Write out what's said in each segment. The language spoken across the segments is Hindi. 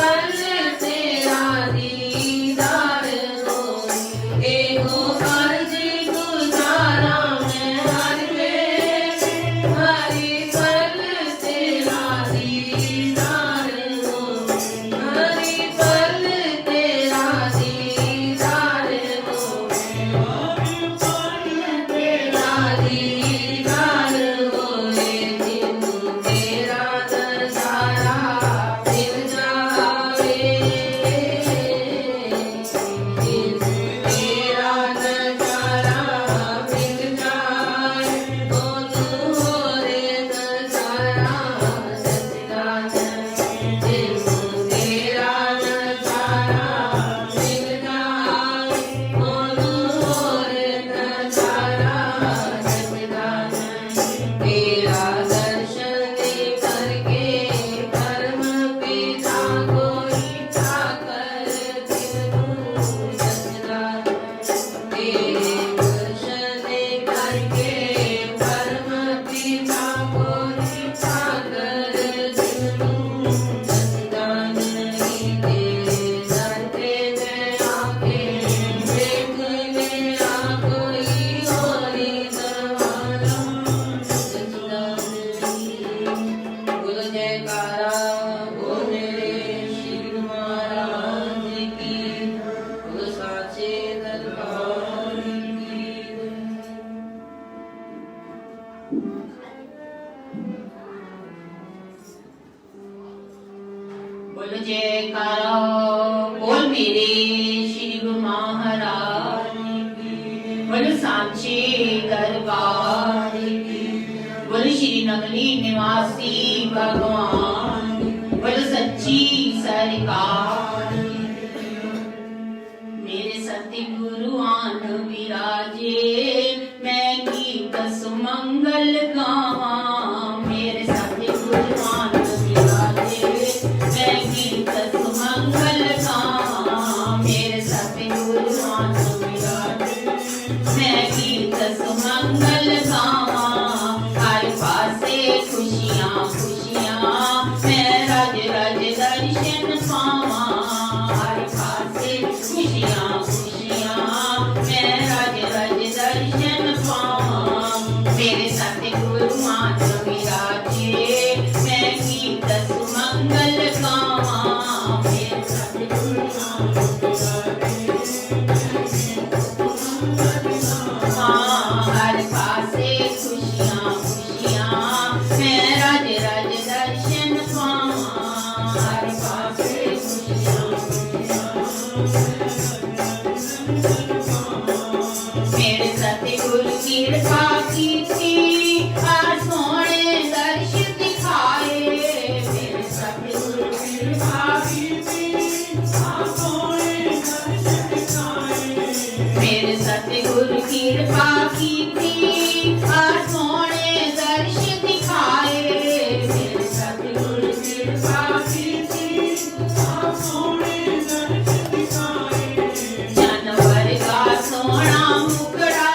Hare जयकारा। बोल मेरे श्री गुरु महाराज की, बोल सांचे दरबार की, बोल श्री नगली निवासी भगवान, बोल सच्ची सरकार। मेरे सतगुरु आन विराजे, मैं गीत सुमंगल गावा। मेरे सतगुरु आन विराजे, मैं गीत सुमंगल गावा। मेरे सतगुरु आन विराजे, मैं गीत सुमंगल गावा। हर पासे खुशियाँ खुशियाँ, मैं रज रज दर्शन पावा। हर पासे खुशियाँ खुशियाँ, मैं रज रज दर्शन पावा। मेरे सतगुरु आन विराजे, मैं गीत सुमंगल गावा। मेरे सतगुरु आन हर पासे खुशियाँ खुशियाँ, मैं रज रज दर्शन पावा। हर पासे खुशियाँ मेरे सतगुरु कृपा कीती, आ सोहणे दर्श दिखाए। मेरे सतगुरु कृपा कीती, आ सोहणे दर्श दिखाए। मेरे सतगुरु कृपा कीती, आ सोहणे दर्श दिखाए। मेरे सतगुरु कृपा कीती, आ सोहणे दर्श दिखाए। जानवर का सोहना मुखड़ा,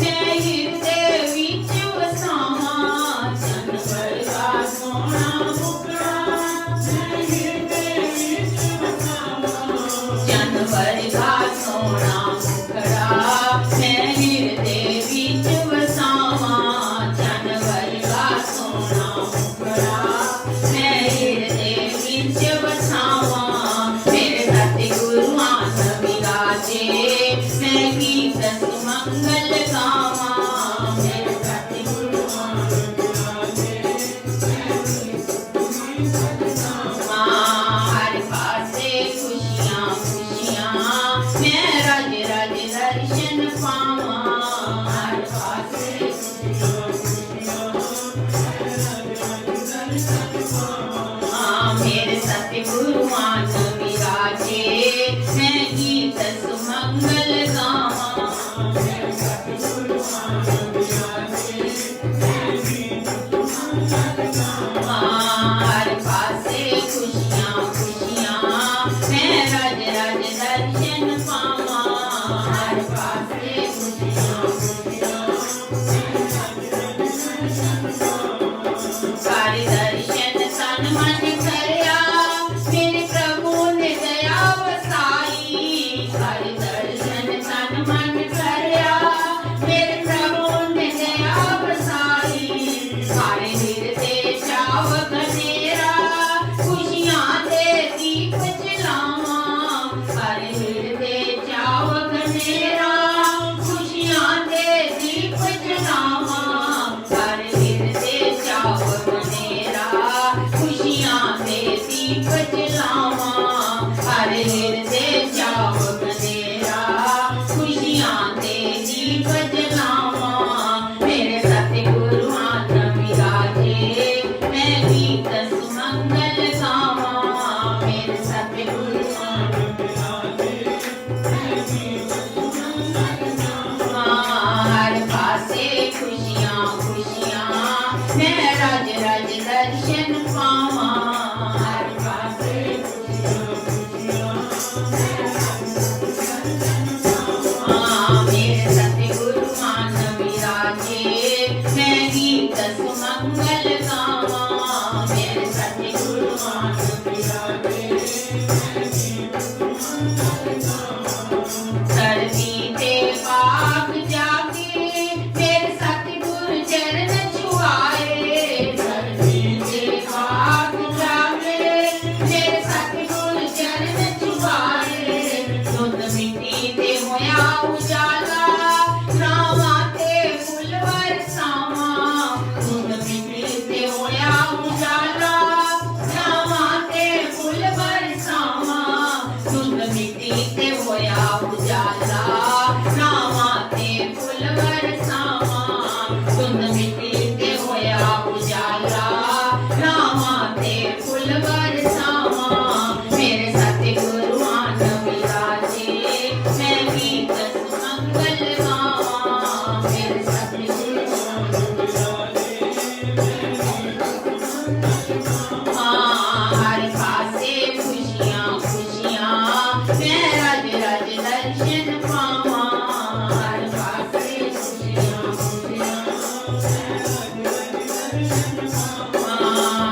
मैं हिरदे विच वसावा। जानवर का सोहना मुखड़ा, मैं हिरदे विच वसावा। जानवर का सोहना मुखड़ा, मैं हिरदे विच वसावा। जानवर का सोहना मुखड़ा, मैं हिरदे विच वसावा। मेरे सतगुरु आन विराजे, मैं गीत सुमंगल गावा। मेरे सतगुरु आन विराजे, मैं गीत सुमंगल गावा। हर पासे खुशियाँ खुशियाँ, मैं रज रज दर्शन पावा। हर पासे खुशियाँ खुशियाँ, मैं रज रज दर्शन पावा। मेरे सतगुरु आन विराजे, मैं गीत सुमंगल गावा। मेरे सतगुरु आन विराजे, मैं गीत सुमंगल गावा। हर पासे खुशियाँ खुशियाँ, मैं रज रज दर्शन पावा। हर पासे खुशियाँ खुशियाँ, मैं रज रज दर्शन पावा। सारे दर्शन तन मन करया, मेरे प्रभु ने दया वसाई। सारे दर्शन तन मन करया, मेरे प्रभु ने दया वसाई। सारे हिरदे चाव घनेरा, खुशियाँ दे दीप जलावा। सारे हिरदे चाव घनेरा, खुशियाँ दे दीप जलावा। सारे हिरदे चाव घनेरा, खुशियाँ दे दीप जलावा। हर हिरदे चाव घनेरा, खुशियाँ दे दीप जलावा। मेरे सतगुरु आन विराजे, मैं गीत सुमंगल गावा। मेरे सतगुरु आन विराजे, मैं गीत सुमंगल गावा। हर पासे खुशियाँ खुशियाँ, मैं रज रज दर्शन पावा। हर पासे खुशियाँ खुशियाँ, उजाला नामा ते फुल बरसावा धुंध मिट्टी ते होया उजाला नामा ते फुल बरसावा मेरे सतगुरु आन विराजे मैं गीत सुमंगल गावा मेरे सतगुरु हर पासे खुशियाँ खुशियाँ मैं रज रज दर्शन पावा हर पासे खुशियाँ खुशियाँ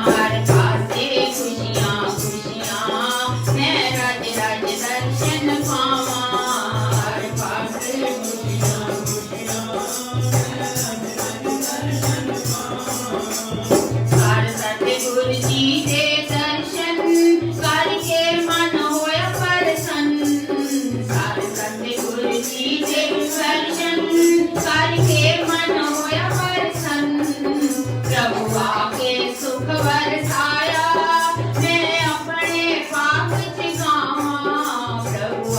हर पासे खुशियाँ खुशियाँ मैं रज रज दर्शन पावा हर पासे खुशियाँ हर सतगुरु जी दे दर्शन करके मन होया प्रसन्न हर सतगुरु जी दे दर्शन करके मन होया प्रसन्न प्रभु आके सुख बरसाया मैं अपने पाप चुकावा प्रभु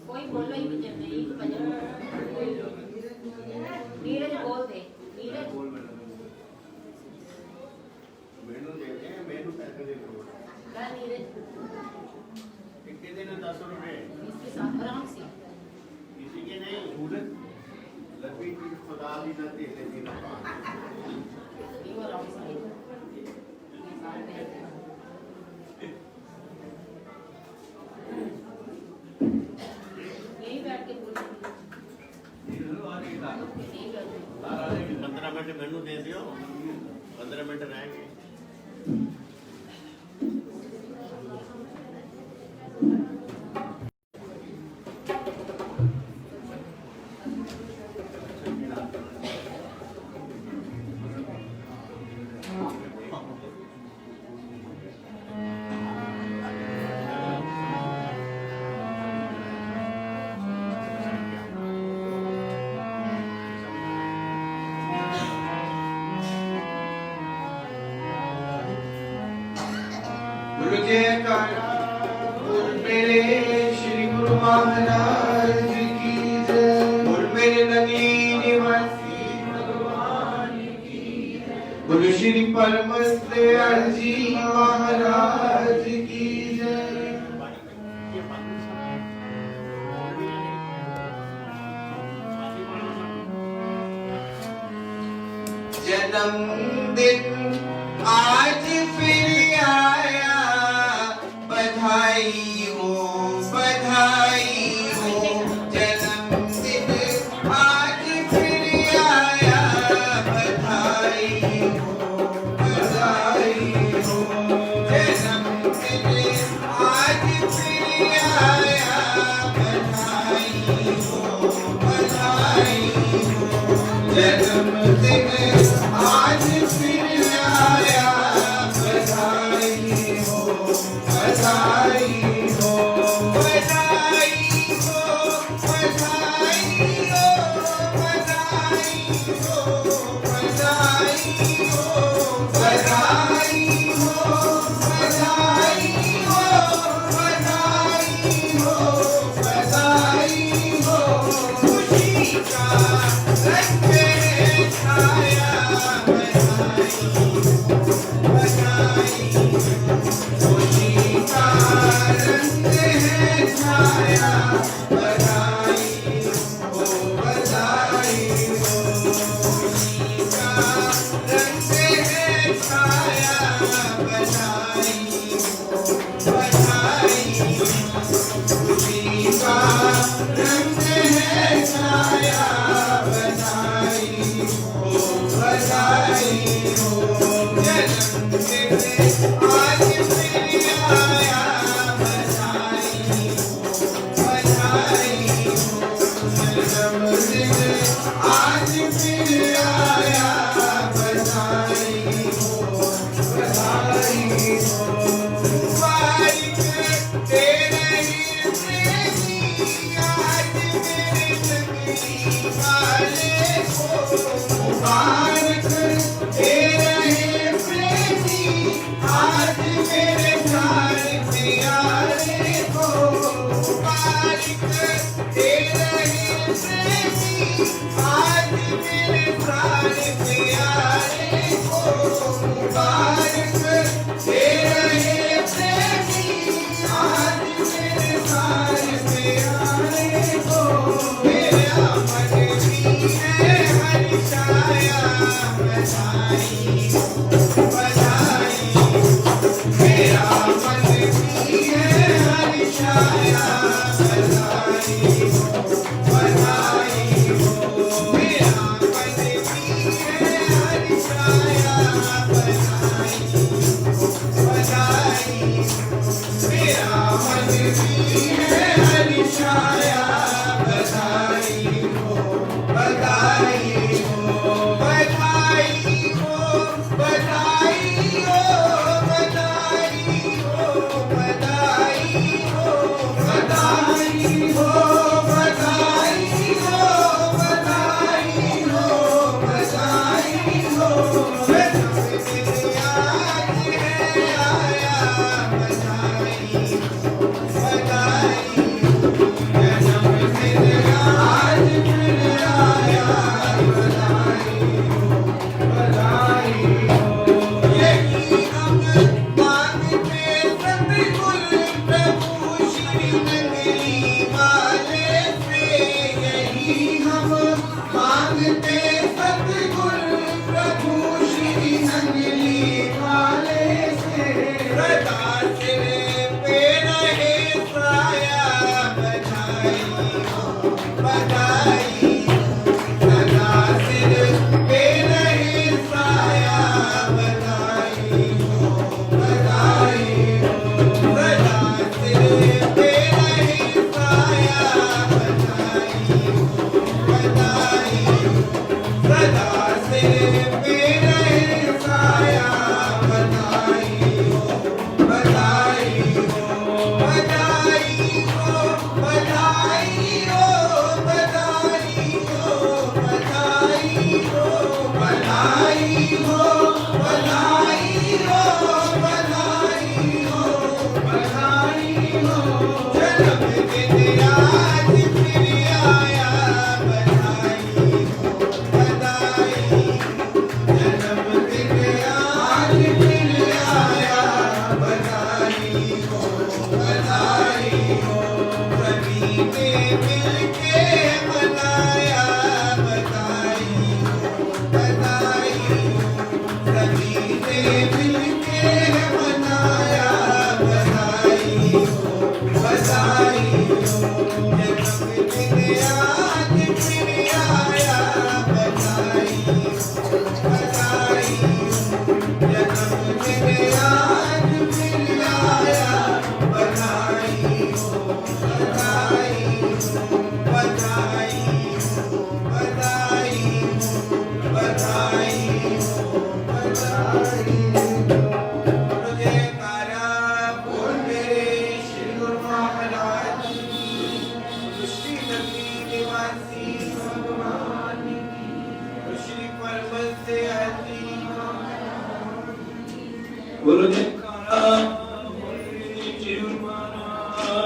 कोई बोलो ही भजन नहीं भजन नीरज बोल दे नीरज ਮੈਨੂੰ ਦੇ ਦੇ ਮੈਨੂੰ ਪੈਸੇ ਦੇ ਦਿਓ क्या नीरज कितने दिन 10 रुपए इसके साथ आराम से किसी के नहीं लपी की खुदा भी न दे लेती ना ये वो आराम से यही बैठ के बोल 15 मिनट ਮੈਨੂੰ ਦੇ ਦਿਓ 15 मिनट रहेंगे गुरु जयकारा गुरु मेरे श्री गुरु महाराज की जय गुरु मेरे नगरी निवासी भगवान की जय गुरु श्री परमहंस दयाल जी महाराज की जय जन्मदिन आज फिर आया बधाई हो जन्मदिन आज फिर आया बधाई हो जन्मदिन आज फिर आया बधाई हो जन्मदिन आज फिर आया बधाई हो बधाई हो बधाई हो बधाई हो बधाई हो बधाई हो बधाई हो बधाई हो बधाई हो बधाई हो खुशी का रंग छाया बधाई बधाई खुशी का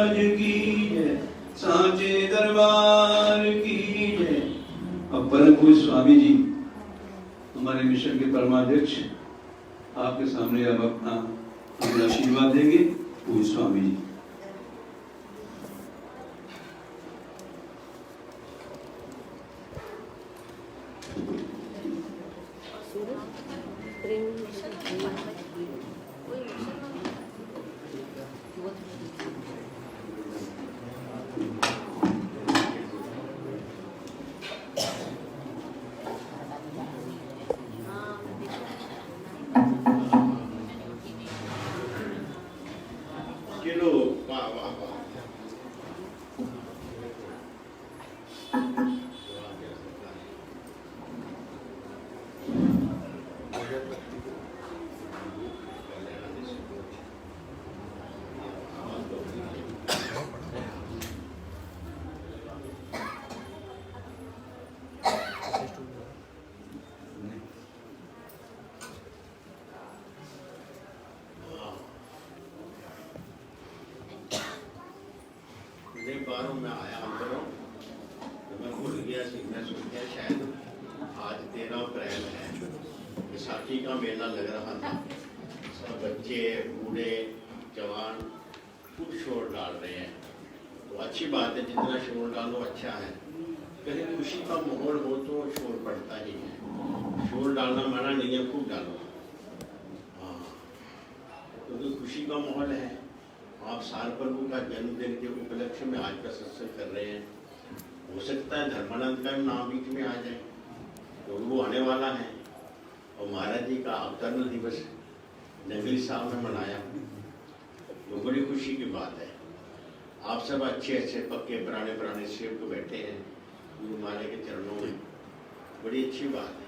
महाराज की जय, सांचे दरबार की जय। अब परम पूज्य स्वामी जी हमारे मिशन के परमाध्यक्ष आपके सामने अब अपना आशीर्वाद देंगे। पूज्य स्वामी जी। किलो वाह वाह वाह बारों में आया अंदरों तो मैं भूल गया सी। मैं सोच गया शायद आज 13 अप्रैल है, विसाखी का मेला लग रहा था। सब बच्चे बूढ़े जवान खूब शोर डाल रहे हैं, तो अच्छी बात है, जितना शोर डालो अच्छा है। कहीं खुशी का माहौल हो तो शोर पड़ता ही है। शोर डालना मना नहीं है, खूब डालो। हाँ, क्योंकि खुशी का माहौल है। आप साल प्रभु का जन्मदिन के उपलक्ष्य में आज का सत्संग कर रहे हैं। हो सकता है धर्मानंद का नाम बीच में आ जाए, तो वो आने वाला है। और महाराज जी का अवतरण दिवस नगरी साहब ने मनाया, वो बड़ी खुशी की बात है। आप सब अच्छे अच्छे पक्के पुराने सेवक बैठे हैं गुरु महाराज के चरणों में, बड़ी अच्छी बात है।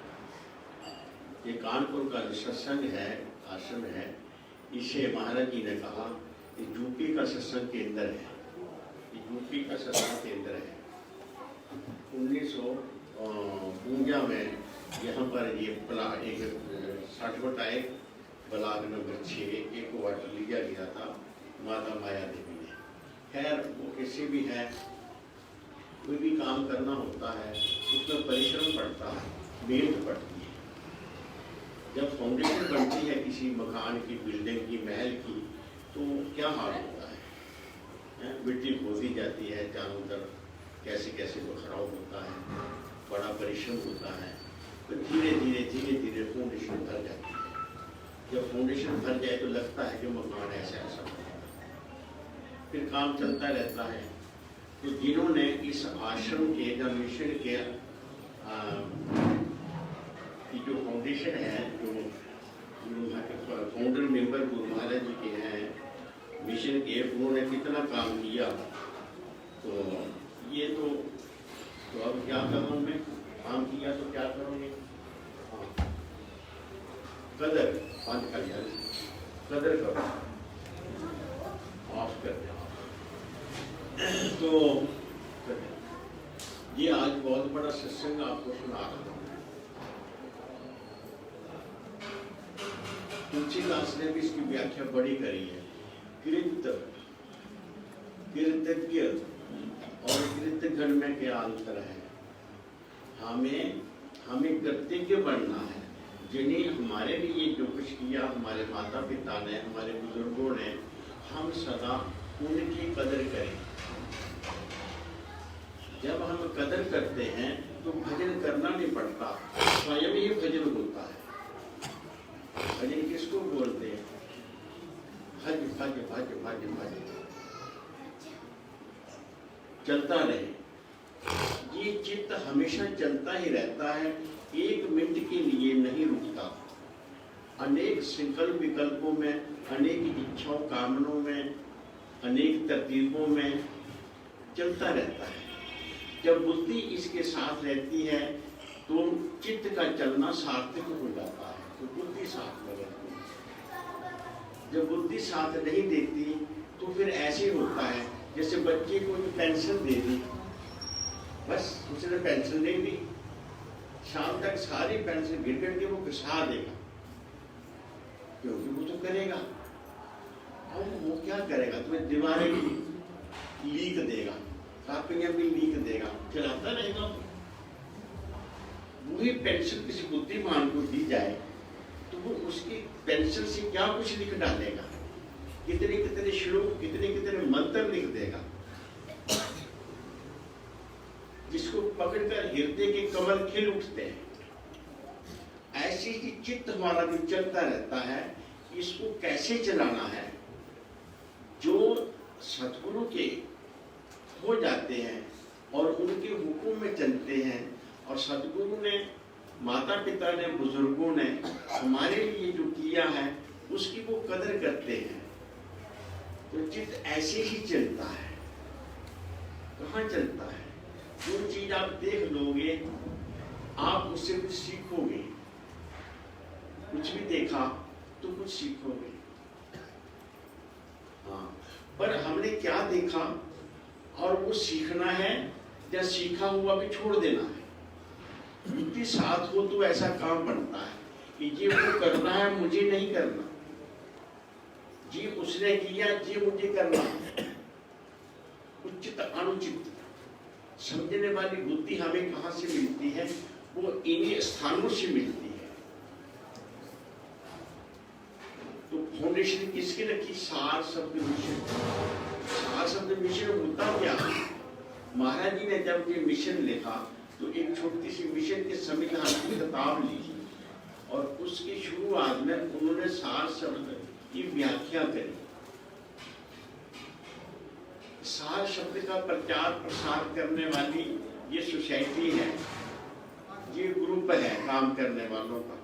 ये कानपुर का जो सत्संग है, आश्रम है, इसे महाराज जी ने कहा यूपी का सत्संग केंद्र है। यूपी का सत्संग केंद्र है। 1952 में यहाँ पर ये एक 60/1 ब्लॉक नंबर 6 एक वार्ड लिया गया था माता माया देवी ने। खैर वो किसी भी है, कोई भी काम करना होता है उसमें परिश्रम पड़ता है, मेहनत पड़ती है। जब फाउंडेशन बनती है किसी मकान की, बिल्डिंग की, महल की, तो क्या हाल होता है, मिट्टी खोदी जाती है चारों तरफ, कैसे कैसे बखराव होता है, बड़ा परिश्रम होता है। तो धीरे धीरे फाउंडेशन भर जाती है। जब फाउंडेशन भर जाए तो लगता है कि मकान ऐसा होगा, फिर काम चलता रहता है। तो जिन्होंने इस आश्रम के या मिशन के की जो फाउंडेशन है, जो फाउंडर मेंबर गुरु महाराज जी के हैं मिशन के, उन्होंने कितना काम किया। तो ये तो अब क्या करूँ मैं, काम किया तो क्या करूँगी। हाँ, कदर पाँच कल्याण, कदर करो, माफ कर दे। तो ये आज बहुत बड़ा सत्संग आपको सुना रहा हूँ। तुलसीदास ने भी इसकी व्याख्या बड़ी करी है। कृतज्ञ और कृतज्ञ में क्या अंतर है। हमें कृतज्ञ बनना है, जिन्हें हमारे लिए जो कुछ किया, हमारे माता पिता ने, हमारे बुजुर्गों ने, हम सदा उनकी कदर करें। जब हम कदर करते हैं तो भजन करना नहीं पड़ता, स्वयं ही भजन होता है। भजन किसको बोलते हैं? भज भज भज भज भज चलता रहे। ये चित्त हमेशा चलता ही रहता है, एक मिनट के लिए नहीं रुकता। अनेक संकल्प विकल्पों में, अनेक इच्छाओं कामनों में, अनेक तरतीबों में चलता रहता है। जब बुद्धि इसके साथ रहती है तो चित्त का चलना सार्थक हो जाता है। तो बुद्धि साथ में रहती है। जब बुद्धि साथ नहीं देती तो फिर ऐसे होता है जैसे बच्चे को पेंशन दे दी, बस उसने पेंशन दे दी, शाम तक सारी पेंशन गिर करके वो घिसा देगा, क्योंकि वो तो करेगा। और वो क्या करेगा? तुम्हें दीवारें दी, लीक देगा, कापियां भी लीक देगा, चलाता रहेगा। वही पेंसिल किसी बुद्धिमान को दी जाए तो वो उसकी पेंसिल से क्या कुछ लिख डालेगा, कितने कितने श्लोक, कितने कितने मंत्र लिख देगा, जिसको पकड़कर हृदय के कमल खिल उठते हैं। ऐसे ही चित्त हमारा जो चलता रहता है, इसको कैसे चलाना है। जो सद्गुरु के हो जाते हैं और उनके हुक्म में चलते हैं, और सद्गुरु ने, माता पिता ने, बुजुर्गों ने हमारे लिए जो किया है उसकी वो कदर करते हैं, तो चित्त ऐसे ही चलता है। कहाँ चलता है? जो चीज आप देख लोगे आप उससे कुछ सीखोगे, कुछ भी देखा तो कुछ सीखोगे। हाँ, पर हमने क्या देखा और वो सीखना है या सीखा हुआ भी छोड़ देना है। बुद्धि साथ हो तो ऐसा काम बनता है कि ये वो करना है, मुझे नहीं करना, जी उसने किया, जी मुझे करना। उचित अनुचित समझने वाली बुद्धि हमें कहाँ से मिलती है? वो इन्हीं स्थानों से मिलती है। तो फाउंडेशन किसकी रखी? सार शब्द मिशन। सार शब्द मिशन होता क्या? महाराज जी ने जब ये मिशन लिखा तो एक छोटी सी मिशन के संविधान की किताब ली और उसकी शुरुआत में उन्होंने सार शब्द की व्याख्या करी। सार शब्द का प्रचार प्रसार करने वाली ये सोसाइटी है, ये ग्रुप है काम करने वालों का।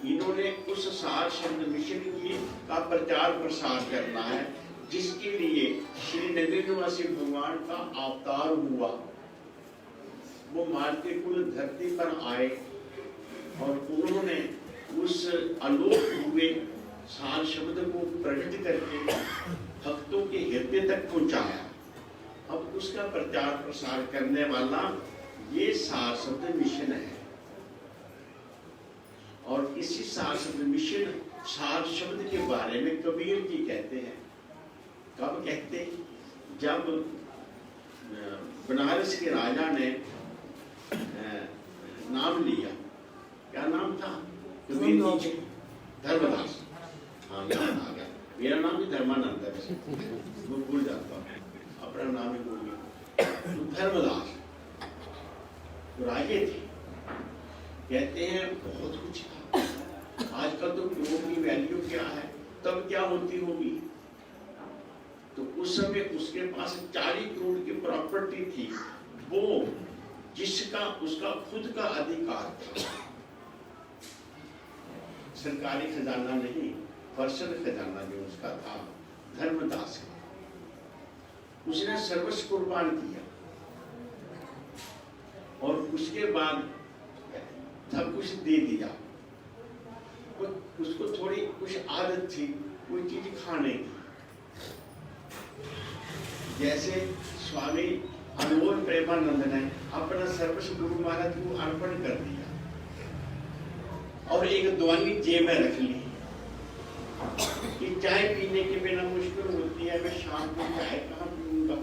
इन्होंने उस सार शब्द मिशन की का प्रचार प्रसार करना है, जिसके लिए श्री नरेंद्र भगवान का अवतार हुआ। वो मानते कुल धरती पर आए और उन्होंने उस आलोक हुए सार शब्द को प्रकट करके भक्तों के हृदय तक पहुंचाया। अब उसका प्रचार प्रसार करने वाला ये सार शब्द मिशन है। और इसी सार शब्द मिशन, सार शब्द के बारे में कबीर जी कहते हैं। कब कहते? जब बनारस के राजा ने नाम लिया, क्या नाम था? कबीर जी, धर्मदास। हाँ, याद आ गया। मेरा नाम भी धर्मानंद है, वो भूल जाता हूँ, अपना नाम ही भूल गया। तो धर्मदास तो राजे थे, कहते हैं बहुत कुछ था। आजकल तो करोड़ की वैल्यू क्या है, तब क्या होती होगी। तो उस समय उसके पास 40 करोड़ की प्रॉपर्टी थी, वो जिसका उसका खुद का अधिकार था। सरकारी खजाना नहीं, पर्सनल खजाना जो उसका था, धर्मदास का। उसने सर्वस्व कुर्बान किया और उसके बाद सब कुछ दे दिया। उसको थोड़ी कुछ आदत थी कोई चीज खाने की। जैसे स्वामी अनमोल प्रेमानंद ने अपना सर्वस्व गुरु महाराज को अर्पण कर दिया और एक दवानी जेब में रख ली कि चाय पीने के बिना मुश्किल होती है, मैं शाम को चाय कहाँ पीऊंगा।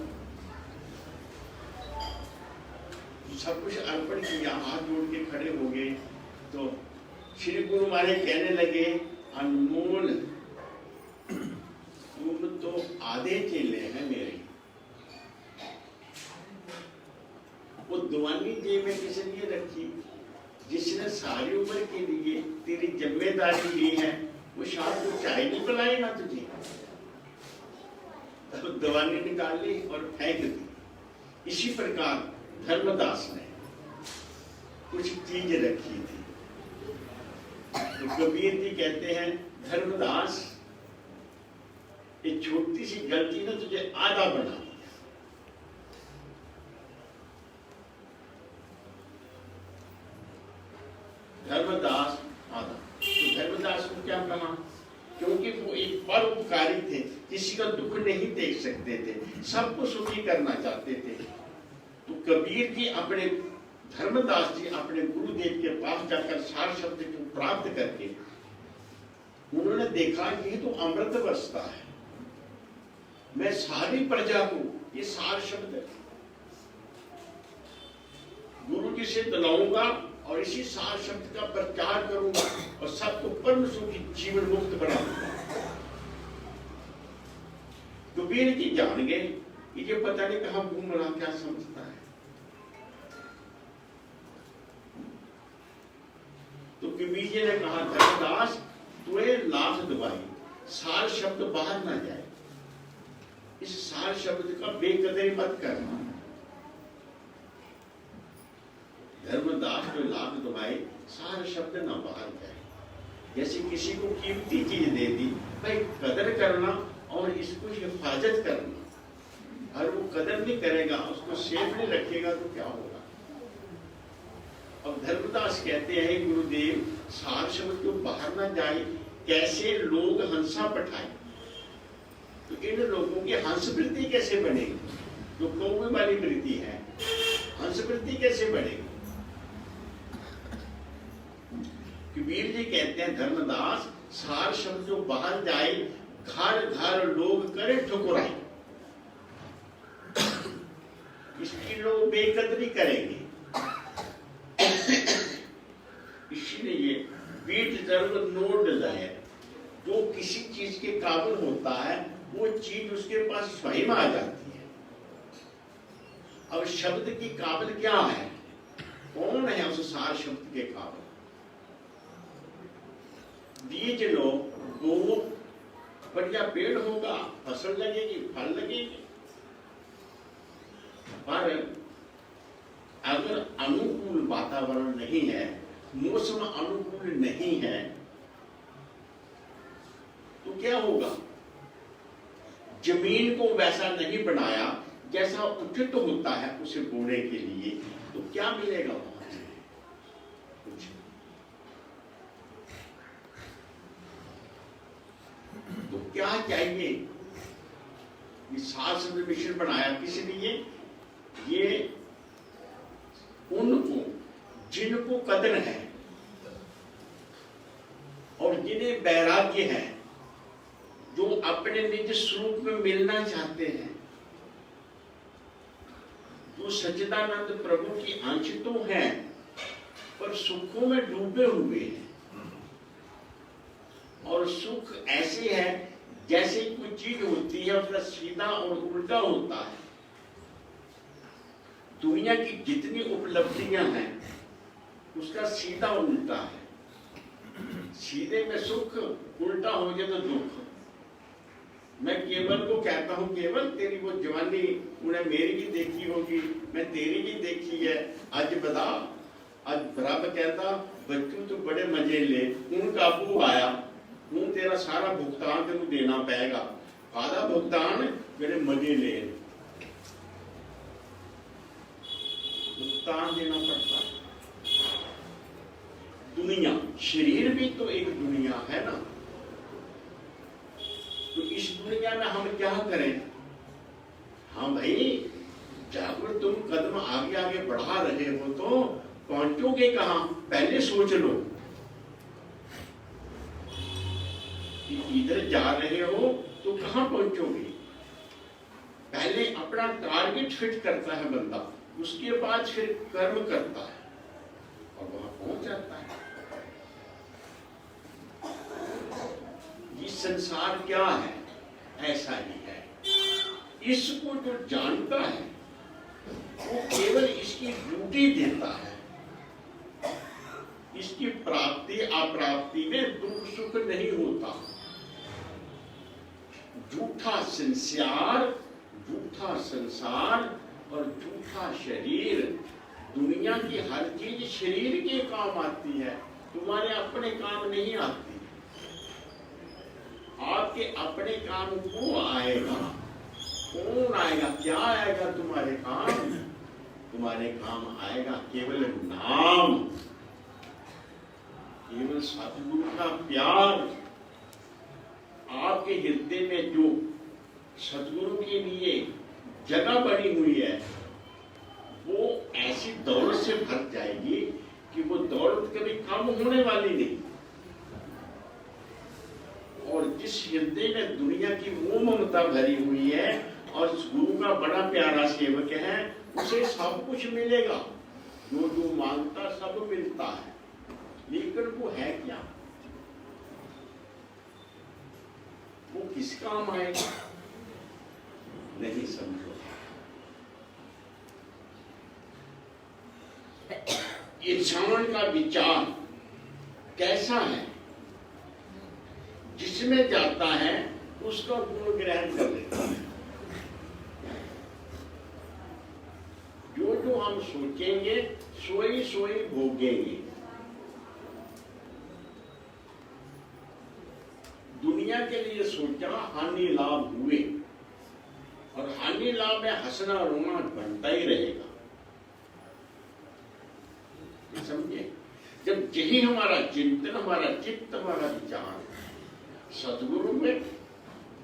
सब कुछ अर्पण किया, हाथ जोड़ के खड़े हो गए। तो श्री गुरु महाराज कहने लगे, अनमोल तुम तो आधे चेले हैं मेरे। वो दीवानी जेब में किस लिए रखी? जिसने सारी उम्र के लिए तेरी जिम्मेदारी ली है, वो शाम को चाय नहीं पिलाएगा तुझे। तो दीवानी निकाल ली और फेंक दी। इसी प्रकार धर्मदास ने कुछ चीज रखी थी। तो कबीर जी कहते हैं, धर्मदास एक छोटी सी गलती ने तुझे आधा बना दिया। धर्मदास आधा। तो धर्मदास को क्या कहा? क्योंकि वो एक परोपकारी थे, किसी का दुख नहीं देख सकते थे, सबको सुखी करना चाहते थे। तो कबीर जी अपने धर्मदास जी अपने गुरुदेव के पास जाकर सार शब्द को प्राप्त करके उन्होंने देखा ये तो अमृत बरसता है, मैं सारी प्रजा को ये सार शब्द है। गुरु जी से दिलाऊंगा और इसी सार शब्द का प्रचार करूंगा और सबको परम सुखी जीवन मुक्त बनाऊंगा। कबीर जी जान गए ये पता नहीं कहां घूम रहा, क्या समझता है। तो कबीर जी ने कहा, धर्मदास तुए लाख दवाई, सार शब्द बाहर ना जाए, इस सार शब्द का बेकदरी मत करना। धर्मदास को लाख दवाई, सार शब्द ना बाहर जाए। जैसे किसी को कीमती चीज दे दी, भाई कदर करना और इसको हिफाजत करना। और वो कदर नहीं करेगा, उसको सेफ नहीं रखेगा तो क्या होगा। अब धर्मदास कहते हैं, गुरुदेव सार शब्द को बाहर ना जाए, कैसे लोग हंसा पठाए। तो इन लोगों की हंस वृत्ति कैसे बनेगी, जो कौवे वाली वृत्ति है, हंस वृत्ति कैसे बनेगी। कबीर जी कहते हैं, धर्मदास सार शब्द जो बाहर जाए, घर घर लोग करे ठुकराई, इसकी लोग बेकदरी करेंगे। इसीलिए बीट जरूर नो डिजायर, जो किसी चीज के काबिल होता है वो चीज उसके पास स्वयं आ जाती है। अब शब्द की काबिल क्या है, कौन है उस सार शब्द के काबिल। बीज लो, बो, बढ़िया पेड़ होगा, फसल लगेगी, फल लगेगी। पर अगर अनुकूल वातावरण नहीं है, मौसम अनुकूल नहीं है, तो क्या होगा। जमीन को वैसा नहीं बनाया जैसा उचित तो होता है उसे बोने के लिए, तो क्या मिलेगा वहां से, कुछ। तो क्या चाहिए, ये सार शब्द मिश्रण बनाया किस लिए, ये उनको जिनको कदर है और जिन्हें वैराग्य है, जो अपने निज स्वरूप में मिलना चाहते हैं, जो सच्चिदानंद प्रभु की अंश तो हैं पर सुखों में डूबे हुए हैं। और सुख ऐसे है जैसे कोई चीज होती है उसका सीधा और उल्टा होता है। दुनिया की जितनी उपलब्धियां हैं उसका सीधा उल्टा है। सीधे में सुख, उल्टा हो जाए तो दुख। मैं केवल को कहता हूं, केवल तेरी वो जवानी उन्हें मेरी भी देखी होगी, मैं तेरी भी देखी है, आज बता। आज बराबर कहता, बच्चों तो बड़े मजे ले, उनका अबू आया, हूं तेरा सारा भुगतान तेन देना पड़ेगा, आधा भुगतान मेरे मजे ले, भुगतान देना पड़ता है। दुनिया, शरीर भी तो एक दुनिया है ना। तो इस दुनिया में हम क्या करें। हाँ भाई, जब तुम कदम आगे आगे बढ़ा रहे हो तो पहुंचोगे कहां, पहले सोच लो कि इधर जा रहे हो तो कहां पहुंचोगे। पहले अपना टारगेट फिट करता है बंदा, उसके बाद फिर कर्म करता है और वहां पहुंच जाता है। ये संसार क्या है, ऐसा ही है। इसको जो जानता है वो केवल इसकी ड्यूटी देता है। इसकी प्राप्ति अप्राप्ति में दुख सुख नहीं होता। झूठा संसार और झूठा शरीर, दुनिया की हर चीज शरीर के काम आती है, तुम्हारे अपने काम नहीं आती। आपके अपने काम कौन आएगा, कौन आएगा, क्या आएगा तुम्हारे काम। तुम्हारे काम आएगा केवल नाम, केवल सतगुरु का प्यार। आपके हृदय में जो सतगुरु के लिए जगह बनी हुई है वो ऐसी दौलत से भर जाएगी कि वो दौलत कभी कम होने वाली नहीं। और जिस हृदय में दुनिया की मोह ममता भरी हुई है, और उस गुरु का बड़ा प्यारा सेवक है, उसे सब कुछ मिलेगा, जो जो मांगता सब मिलता है, लेकिन वो है क्या, वो किस काम आएगा नहीं समझो। इंसान का विचार कैसा है, जिसमें जाता है उसका गुण ग्रहण कर लेता है। जो जो हम सोचेंगे सोई सोई भोगेंगे। दुनिया के लिए सोचा, हानि लाभ हुए, और हानि लाभ में हंसना रोना बनता ही रहेगा, समझे। जब यही हमारा चिंतन, हमारा चित्त, हमारा विचार सदगुरु में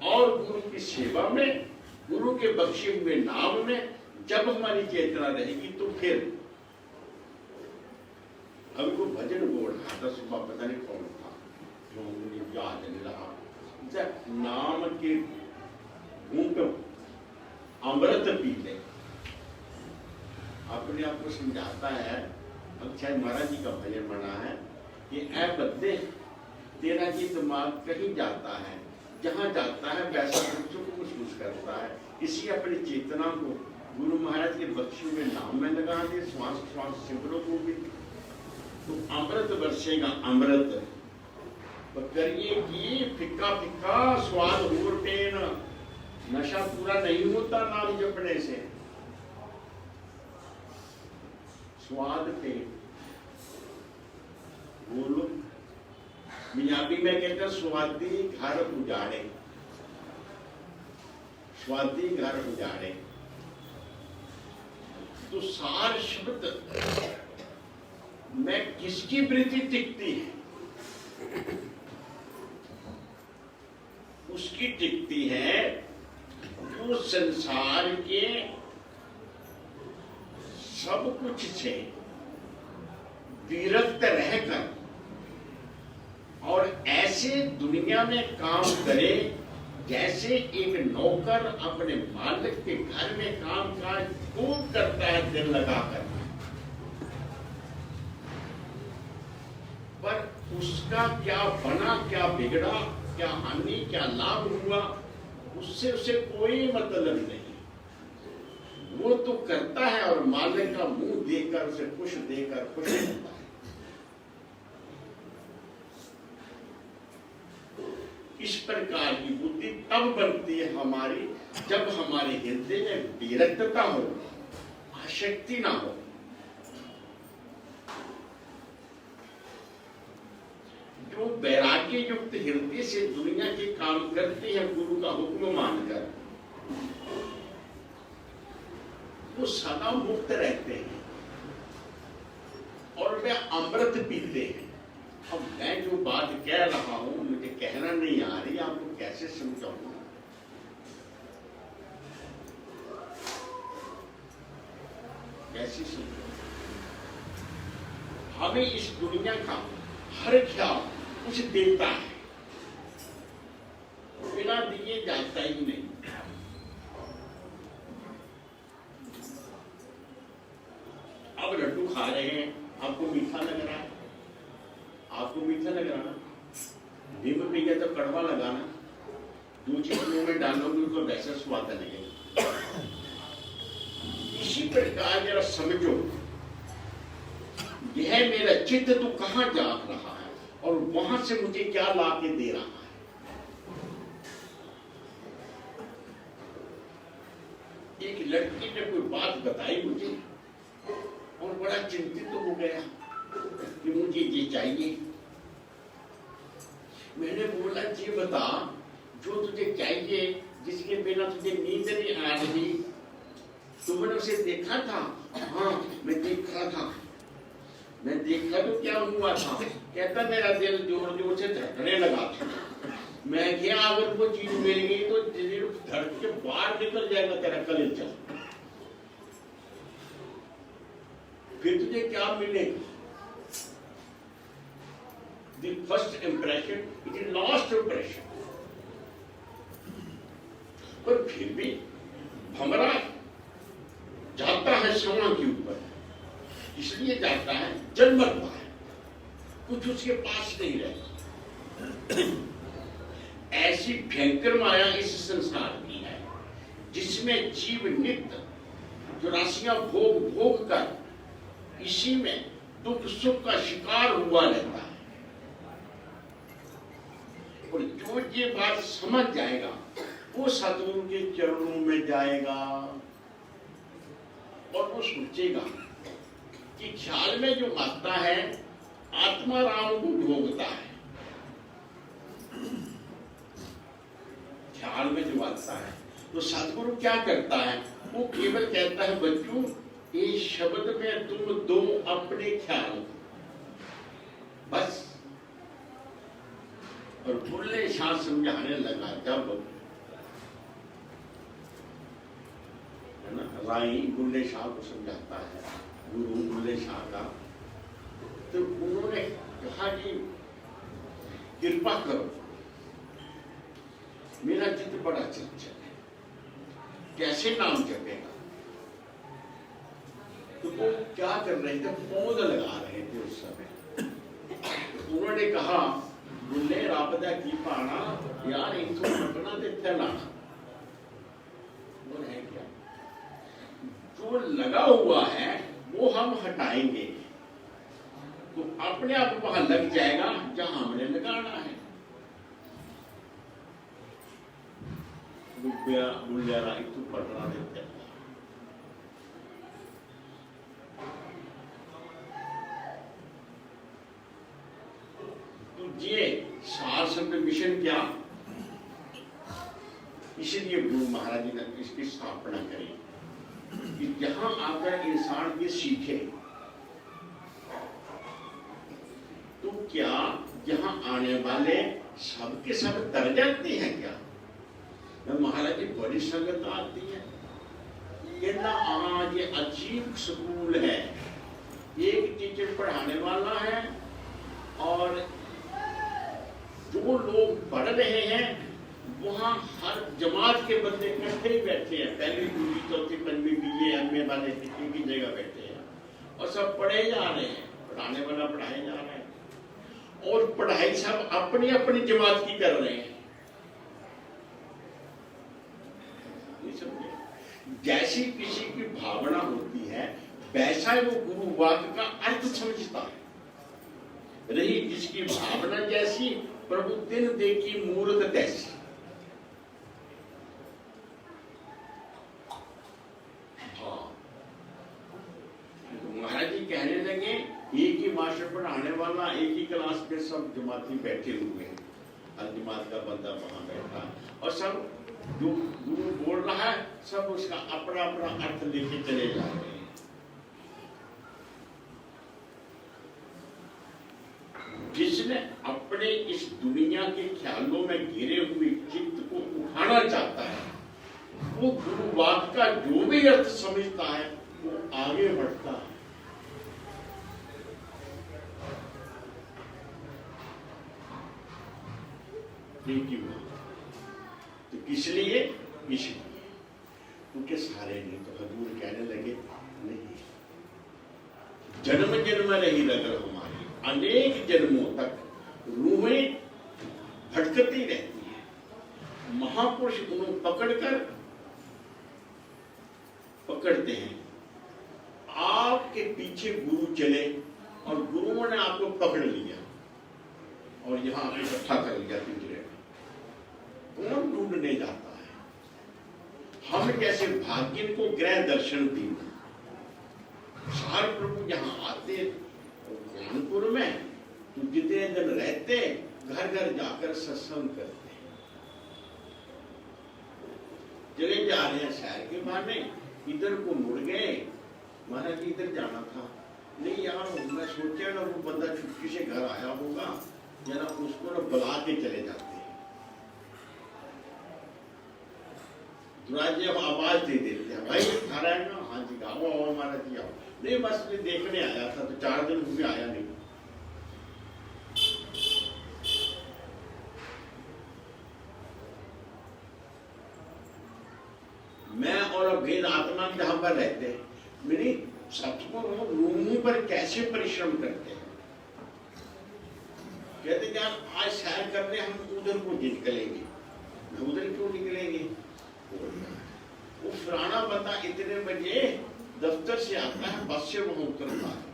और गुरु की सेवा में, गुरु के बख्शे हुए नाम में जब हमारी चेतना रहेगी, तो फिर अभी को भजन बोल रहा था सुबह, पता नहीं कौन था, जो मुझे याद नहीं रहा, नाम के घूंट अमृत पी ले, अपने आप को समझाता है। अब शायद महाराज जी का भजन बना है कि ऐ बद्दे, तेरा जी दिमाग कहीं जाता है, जहां जाता है वैसा दूसरों को महसूस करता है। इसी अपनी चेतना को गुरु महाराज के बख्शे हुए नाम में लगा दे, श्वास श्वास सिमरो को भी, तो अमृत बरसेगा अमृत। करिए कि फिक्का फिक्का स्वाद होते न, नशा पूरा नहीं होता नाम जपने से, स्वाद पे बोलो। पंजाबी में कहते स्वादी घर उजाड़े, स्वादी घर उजाड़े। तो सार शब्द में किसकी वृत्ति टिकती है, उसकी टिकती है जो संसार के सब कुछ से विरक्त रहकर और ऐसे दुनिया में काम करे जैसे एक नौकर अपने मालिक के घर में काम काज खूब करता है दिल लगाकर, पर उसका क्या बना, क्या बिगड़ा, क्या हानि, क्या लाभ हुआ, उससे उसे कोई मतलब नहीं। वो तो करता है और मालिक का मुंह देकर उसे खुश देकर खुश रहता है। इस प्रकार की बुद्धि तब बनती है हमारी जब हमारे हृदय में विरक्तता हो, आसक्ति ना हो। जो वैराग्य युक्त हृदय से दुनिया के काम करते हैं गुरु का हुक्म मानकर, वो सदा मुक्त रहते हैं और वे अमृत पीते हैं। अब मैं जो बात कह रहा हूं मुझे कहना नहीं आ रही, आपको कैसे समझाऊं? कैसे समझाऊं? हमें इस दुनिया का हर ख्याल कुछ देता है, बिना दिए जाता ही नहीं। अब लड्डू खा रहे हैं, आपको मीठा लग रहा है, आपको मीठा लग रहा है, नींबू पी गया तो कड़वा लगाना, जो चीज मुंह में डालोगे उसको वैसा स्वाद लगेगा। इसी प्रकार जरा समझो, यह मेरा चित्त तो कहां जा रहा है और वहां से मुझे क्या ला के दे रहा है। एक लड़की ने कोई बात बताई मुझे और बड़ा चिंतित हो गया कि मुझे ये चाहिए। मैंने बोला जी बता, जो तुझे चाहिए, जिसके बिना तुझे नींद नहीं आ रही, तुमने उसे देखा था? हाँ मैं देखा था। मैं देखा तो क्या हुआ था? कहता मेरा दिल जोर जोर से धड़कने लगा था। मैं क्या, अगर वो चीज मिल गई तो दिल धड़क के बाहर निकल जाएगा तेरा कलेजा, फिर तुझे क्या मिलेगा? The first impression is the last impression। पर फिर भी भंवरा जाता है समा के ऊपर, इसलिए जाता है जल मरता है, कुछ उसके पास नहीं रहता। ऐसी भयंकर माया इस संसार की है, जिसमें जीव नित्य जो राशियां भोग भोग कर इसी में दुख सुख का शिकार हुआ रहता है। और जो ये बात समझ जाएगा वो सतगुरु के चरणों में जाएगा और वो सोचेगा कि ख्याल में जो आता है आत्मा राम को भोगता है। ख्याल में जो आता है तो सतगुरु क्या करता है, वो केवल कहता है बच्चों इस शब्द में तुम दो अपने ख्याल, बस। और बुल्ले शाह समझाने लगा, जब है ना राई बुल्ले शाह को समझाता है, गुरु बुल्ले शाह का, तो उन्होंने कहा कि कृपा करो, मेरा चित्त बड़ा चंचल है, कैसे नाम जपेगा। तो वो क्या कर रहे थे, पौध लगा रहे थे उस समय। उन्होंने कहा बुल्ले रापदा की पाना यार, इनको पटना ते फैलाना वो है क्या, जो लगा हुआ है वो हम हटाएंगे तो अपने आप वहां लग जाएगा जहां हमने लगाना है। बुल्लियारा इतु पटना देते हैं। ये सार शब्द मिशन क्या, इसलिए गुरु महाराज जी ने इसकी स्थापना करी कि जहां आकर इंसान ये सीखे, तो क्या यहां आने वाले सबके सब तर जाते हैं क्या। महाराज जी बड़ी संगत आती है, कहना आज ये अजीब स्कूल है, एक टीचर पढ़ाने वाला है और जो लोग पढ़ रहे हैं वहां हर जमात के बंदे इकट्ठे ही बैठे हैं, पहली दूसरी चौथी पंजवीं बीए एमए वाले किसी की जगह बैठे हैं और सब पढ़े जा रहे हैं, पढ़ाने वाला पढ़ाए जा रहे हैं और पढ़ाई सब अपनी अपनी जमात की कर रहे हैं। जैसी किसी की भावना होती है वैसा वो गुरु वाक्य का अर्थ समझता है। रही जिसकी भावना जैसी, प्रभु दिन देखी मूर्त तैसी। हाँ, महाराज जी कहने लगे एक ही मास्टर पढ़ाने वाला, एक ही क्लास में सब जमाती बैठे हुए हैं, हर जमात का बंदा वहां बैठा और सब जो गुरु बोल रहा है सब उसका अपना अपना अर्थ लेके चले जा रहे हैं। जिसने अपने इस दुनिया के ख्यालों में घिरे हुए चित्त को उठाना चाहता है, वो गुरु वाक्य का जो भी अर्थ समझता है वो आगे बढ़ता है। तो किस लिए, इसलिए क्योंकि सारे नहीं तो हजूर कहने लगे नहीं, जन्म जन्म रही रगर हमारी, अनेक जन्मों तक रूहें भटकती रहती है। महापुरुष उन्हें पकड़ते हैं, आपके पीछे गुरु चले और गुरुओं ने आपको पकड़ लिया और यहां आपको इकट्ठा कर लिया पिंजरे में, कौन ढूंढने जाता है। हम जैसे भाग्य को ग्रह दर्शन दी, सार प्रभु यहाँ आते कानपुर में तो जितने दिन रहते घर घर जाकर सत्संग करते, चले जा रहे हैं शहर के बहाने, इधर को मुड़ गए, महाराज जी इधर जाना था, नहीं यार मैं सोचा ना वो बंदा छुट्टी से घर आया होगा, जरा उसको ना बुला के चले जाते। जी अब आवाज दे देते हैं, भाई खा रहा है ना, हाँ जी आओ आओ महाराज जी आओ, नहीं बस मैं देखने आया था, तो 4 दिन हुए आया नहीं। मैं और और भेद आत्मा में जहां पर रहते हैं, मेरी सतगुरु रूहों पर कैसे परिश्रम करते हैं। कहते जान आज सैर करने हम उधर को निकलेंगे, उधर क्यों निकलेंगे? वो फलाना बंदा इतने बजे दफ्तर से आता है, बस से वहां उतरता है,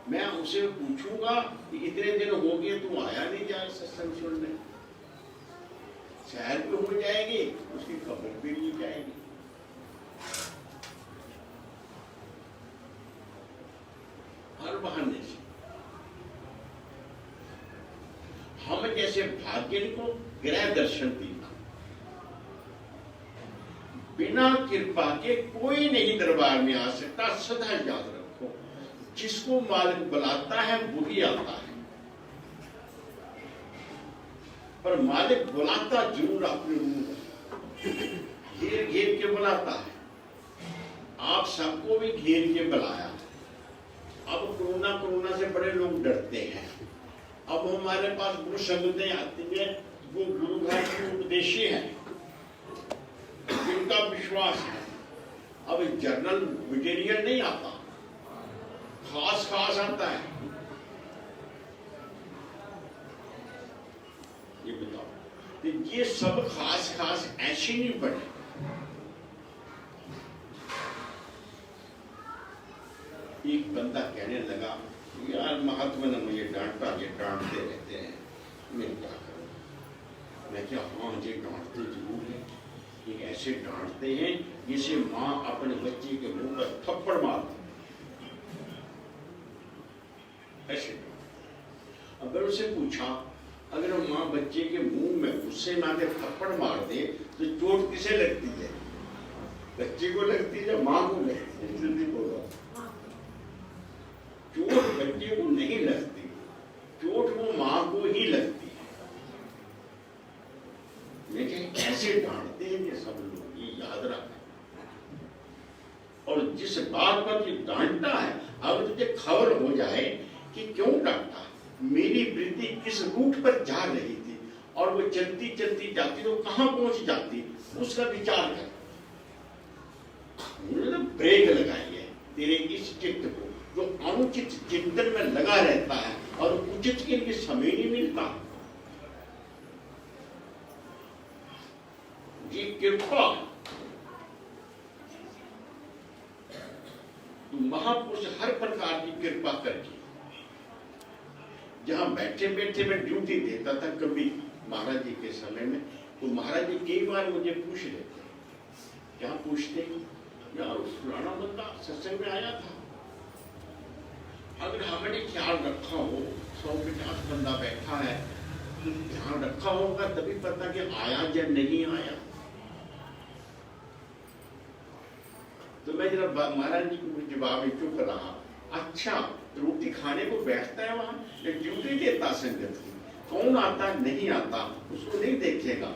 मैं उसे पूछूंगा कि इतने दिन हो गए तू आया नहीं जा सत्संग सुनने। शहर पे हो जाएगी, उसकी खबर भी ली जाएगी। हर बहाने से हम जैसे भाग्य को ग्रह दर्शन दी, बिना कृपा के कोई नहीं दरबार में आ सकता। सदा याद रखो, जिसको मालिक बुलाता है वही आता है, पर मालिक बुलाता जरूर अपने रूप घेर घेर के बुलाता है। आप सबको भी घेर के बुलाया। अब कोरोना से बड़े लोग डरते हैं। अब हमारे पास गुरु संगतें आती है, वो गुरु घर के उपदेशी है, जिनका विश्वास है। अब जर्नल मटेरियल नहीं आता, खास आता है। ये बताओ, तो ये सब खास ऐसे नहीं पड़े। एक बंदा कहने लगा, यार महात्मा ने मुझे डांटा, ये डांटते रहते हैं, मैं क्या करूं? मैं क्या, हाँ ये डांटते जरूर है। ये ऐसे डांटते हैं जैसे माँ अपने बच्चे के मुंह पर थप्पड़ मार, ऐसे। अगर उसे पूछा, अगर माँ बच्चे के मुंह में गुस्से में आके थप्पड़ मार दे तो चोट किसे लगती है? बच्चे को लगती है, माँ को लगती है? जल्दी बोलो। चोट बच्चे को नहीं लगती, चोट वो माँ को ही लगती है। लेकिन कैसे डांटते हैं ये सब लोग, ये याद रखें। और जिस बात पर ये डांटता है, अगर तुझे खबर हो जाए कि क्यों डांटा, मेरी वृत्ति किस रूट पर जा रही थी और वो चलती चलती जाती तो कहां पहुंच जाती, उसका विचार कर। उन्होंने ब्रेक लगाई है तेरे इस चित्त को, जो अनुचित चिंतन में लगा रहता है और उचित के लिए समय नहीं मिलता। ये कृपा, तो महापुरुष हर प्रकार की कृपा करके, जहां बैठे बैठे मैं ड्यूटी देता था कभी महाराज जी के समय में, तो महाराज जी कई बार मुझे पूछ लेते। क्या पूछते? यार फलाना बंदा सत्संग में आया था, अगर हमने ख्याल रखा हो, 150 बंदा बैठा है, तो ध्यान रखा होगा तभी पता कि आया या नहीं आया। तो मैं जरा महाराज जी को जवाब चुप रहा। अच्छा, रोटी खाने को बैठता है वहां, ड्यूटी देता संगत की, कौन आता नहीं आता उसको नहीं देखेगा।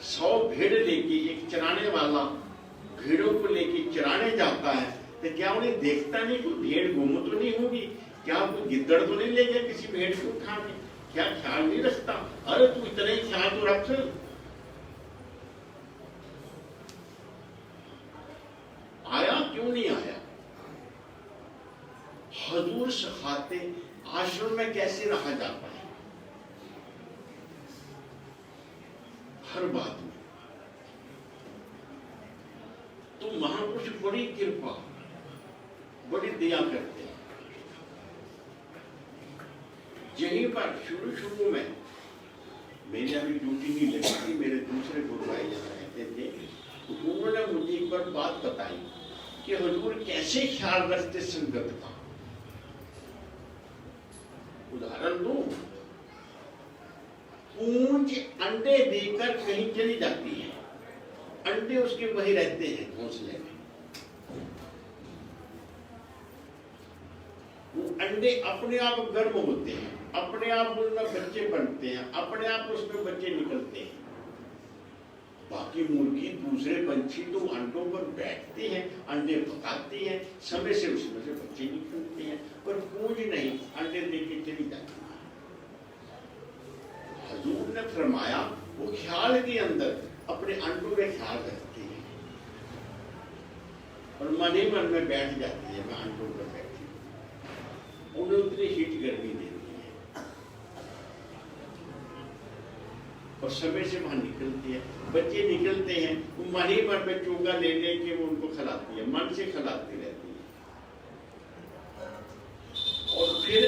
100 भेड़ लेके एक चराने वाला भेड़ों को लेके चराने जाता है, तो क्या उन्हें देखता नहीं कोई भेड़ गुम तो नहीं होगी, क्या कोई गिद्दड़ तो नहीं ले गया किसी भेड़ को उठाने, क्या ख्याल नहीं रखता? अरे तू इतना ही ख्याल तो रख। आया क्यों नहीं आया? हजूर सिखाते आश्रम में कैसे रहा जाता है, हर बात में। तो महापुरुष बड़ी कृपा, बड़ी दया करते हैं। यहीं पर शुरू में मेरी अभी ड्यूटी नहीं लगी थी, मेरे दूसरे गुरु भाई यहाँ रहते थे, तो उन्होंने मुझे एक बार बात बताई कि हुजूर कैसे ख्याल रखते संगत का। उदाहरण दो, पूंछ अंडे देकर कहीं चली जाती है, अंडे उसके वही रहते हैं घोंसले में। वो अंडे अपने आप गर्म होते हैं, अपने आप उनमें बच्चे बनते हैं, अपने आप उसमें बच्चे निकलते हैं। बाकी मुर्गी दूसरे पंछी तो अंडों पर बैठते हैं, अंडे पकाते हैं, समय से उसमें से बच्चे निकलते हैं, पर पूंछ नहीं, अंडे देके चली जाती है। हजूर ने फरमाया वो ख्याल के अंदर अपने अंडों में ख्याल रखते हैं। और मन ही मन में बैठ जाती है, मैं आंखों पर बैठी, उन्हें उतनी हीट गर्मी देती है और समय से वहां निकलती है। बच्चे निकलते हैं, वो मन ही मन में चोगा ले लेके वो उनको खिलाती है, मन से खिलाती रहती है और फिर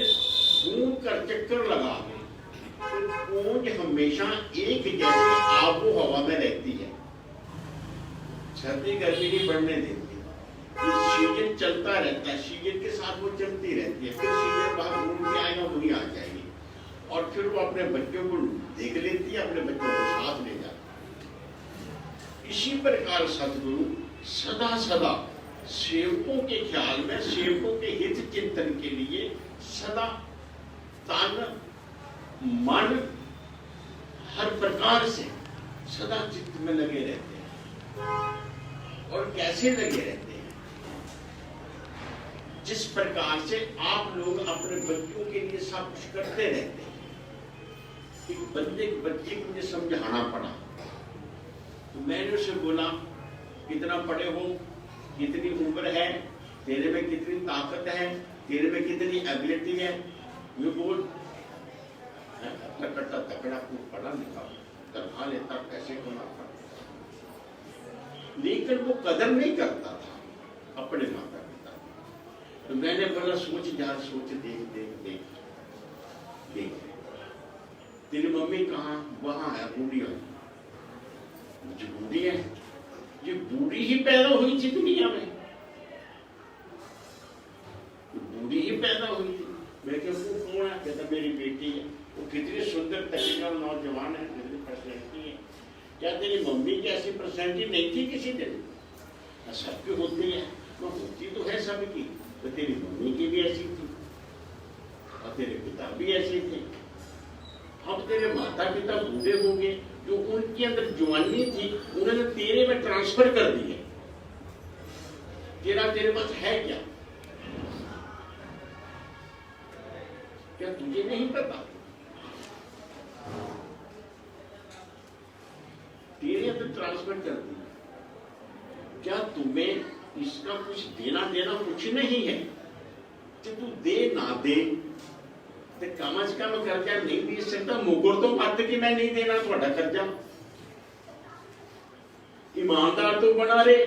घूम कर चक्कर लगा के पूंछ हमेशा एक जैसी आबो हवा में रहती है, सर्दी गर्मी नहीं बढ़ने देती। ये सीजन चलता रहता है, सीजन के साथ वो चलती रहती है, फिर सीजन बाहर घूम के आएगा, वही आ जाएगी और फिर वो अपने बच्चों को देख लेती है, अपने बच्चों को साथ ले जाती है। इसी प्रकार सतगुरु सदा सदा सेवकों के ख्याल में, सेवकों के हित चिंतन के लिए सदा तन मन हर प्रकार से सदा चित्त में लगे रहते हैं। और कैसे लगे रहते हैं? जिस प्रकार से आप लोग अपने बच्चों के लिए सब कुछ करते रहते हैं। एक बच्चे को मुझे समझाना पड़ा, तो मैंने उसे बोला, कितना पढ़े हो, कितनी उम्र है, तेरे में कितनी ताकत है, तेरे में कितनी एबिलिटी है। ये बोल कट्टा तकड़ा खूब पढ़ा लिखा, तनखा लेता, पैसे कमाता, लेकिन वो कदर नहीं करता था अपने माता पिता। तो मैंने बोला, सोच जा, सोच, देख देख देख देख, तेरी मम्मी कहाँ? वहां है, बूढ़ी है। मुझे बूढ़ी है? ये बूढ़ी ही पैदा हुई थी दुनिया में, बूढ़ी ही पैदा हुई थी। मैं क्या, वो कौन है? कहता मेरी बेटी है। वो कितनी सुंदर तकरीबन नौजवान है, कितनी पर्सनैलिटी है। क्या तेरी मम्मी की ऐसी पर्सनैलिटी नहीं थी किसी दिन? सबकी होती है, वो होती तो है सबकी, तो तेरी मम्मी की भी ऐसी थी और तेरे पिता भी ऐसे थे। अब तेरे माता पिता बूढ़े हो गए, जो उनके अंदर जवानी थी उन्होंने तेरे में ट्रांसफर कर दी है। तेरे पास है क्या? क्या तुझे नहीं पता? तेरे अंदर ट्रांसफर कर दी। क्या तुम्हें इसका कुछ देना कुछ नहीं है? कि तू दे ना दे, तो कम से कम कर्जा नहीं दे सकता, मुकर तो मत कि मैं नहीं देना थोड़ा कर्जा। ईमानदार तो बना रहे।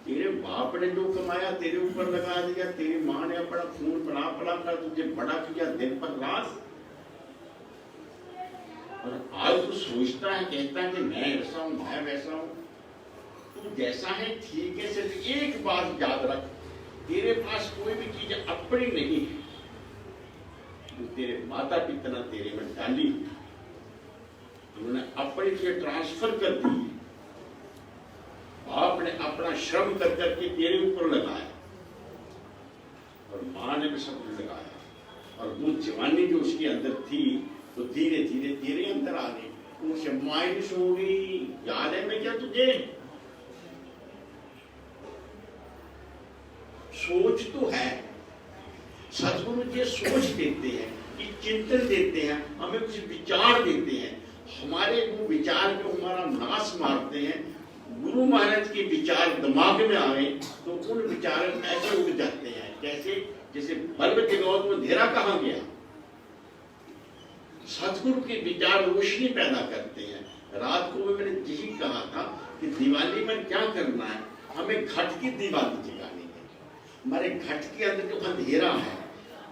तेरे बाप ने जो कमाया तेरे ऊपर लगा दिया, तेरी माँ ने अपना खून पड़ा कर तुझे बड़ा किया दिन पर रात, और आज तू सोचता है, कहता है कि मैं ऐसा हूं, मैं वैसा हूं। तू जैसा है ठीक है, सिर्फ एक बात याद रख, तेरे पास कोई भी चीज अपनी नहीं है, तो तेरे माता पिता ने तेरे में डाली, उन्होंने अपनी चीज ट्रांसफर कर दी। बाप ने अपना श्रम कर करके तेरे ऊपर लगाया और माँ ने भी सब कुछ लगाया, और वो जवानी जो उसके अंदर थी तो धीरे धीरे तेरे अंदर आ गई। उनसे माइनस हो गई। याद है मैं क्या तुझे? सोच तो है, सदगुरु जी सोच देते हैं, कि चिंतन देते हैं, हमें कुछ विचार देते हैं। हमारे वो विचार जो हमारा नाश मारते हैं, गुरु महाराज के विचार दिमाग में आए तो उन विचार ऐसे उड़ जाते हैं, जैसे बल्ब के गौर में अंधेरा कहाँ गया। सतगुरु के विचार रोशनी पैदा करते हैं। रात को मैंने यही कहा था कि दिवाली में क्या करना है, हमें घट की दिवाली जगानी है। हमारे घट के अंदर जो अंधेरा है,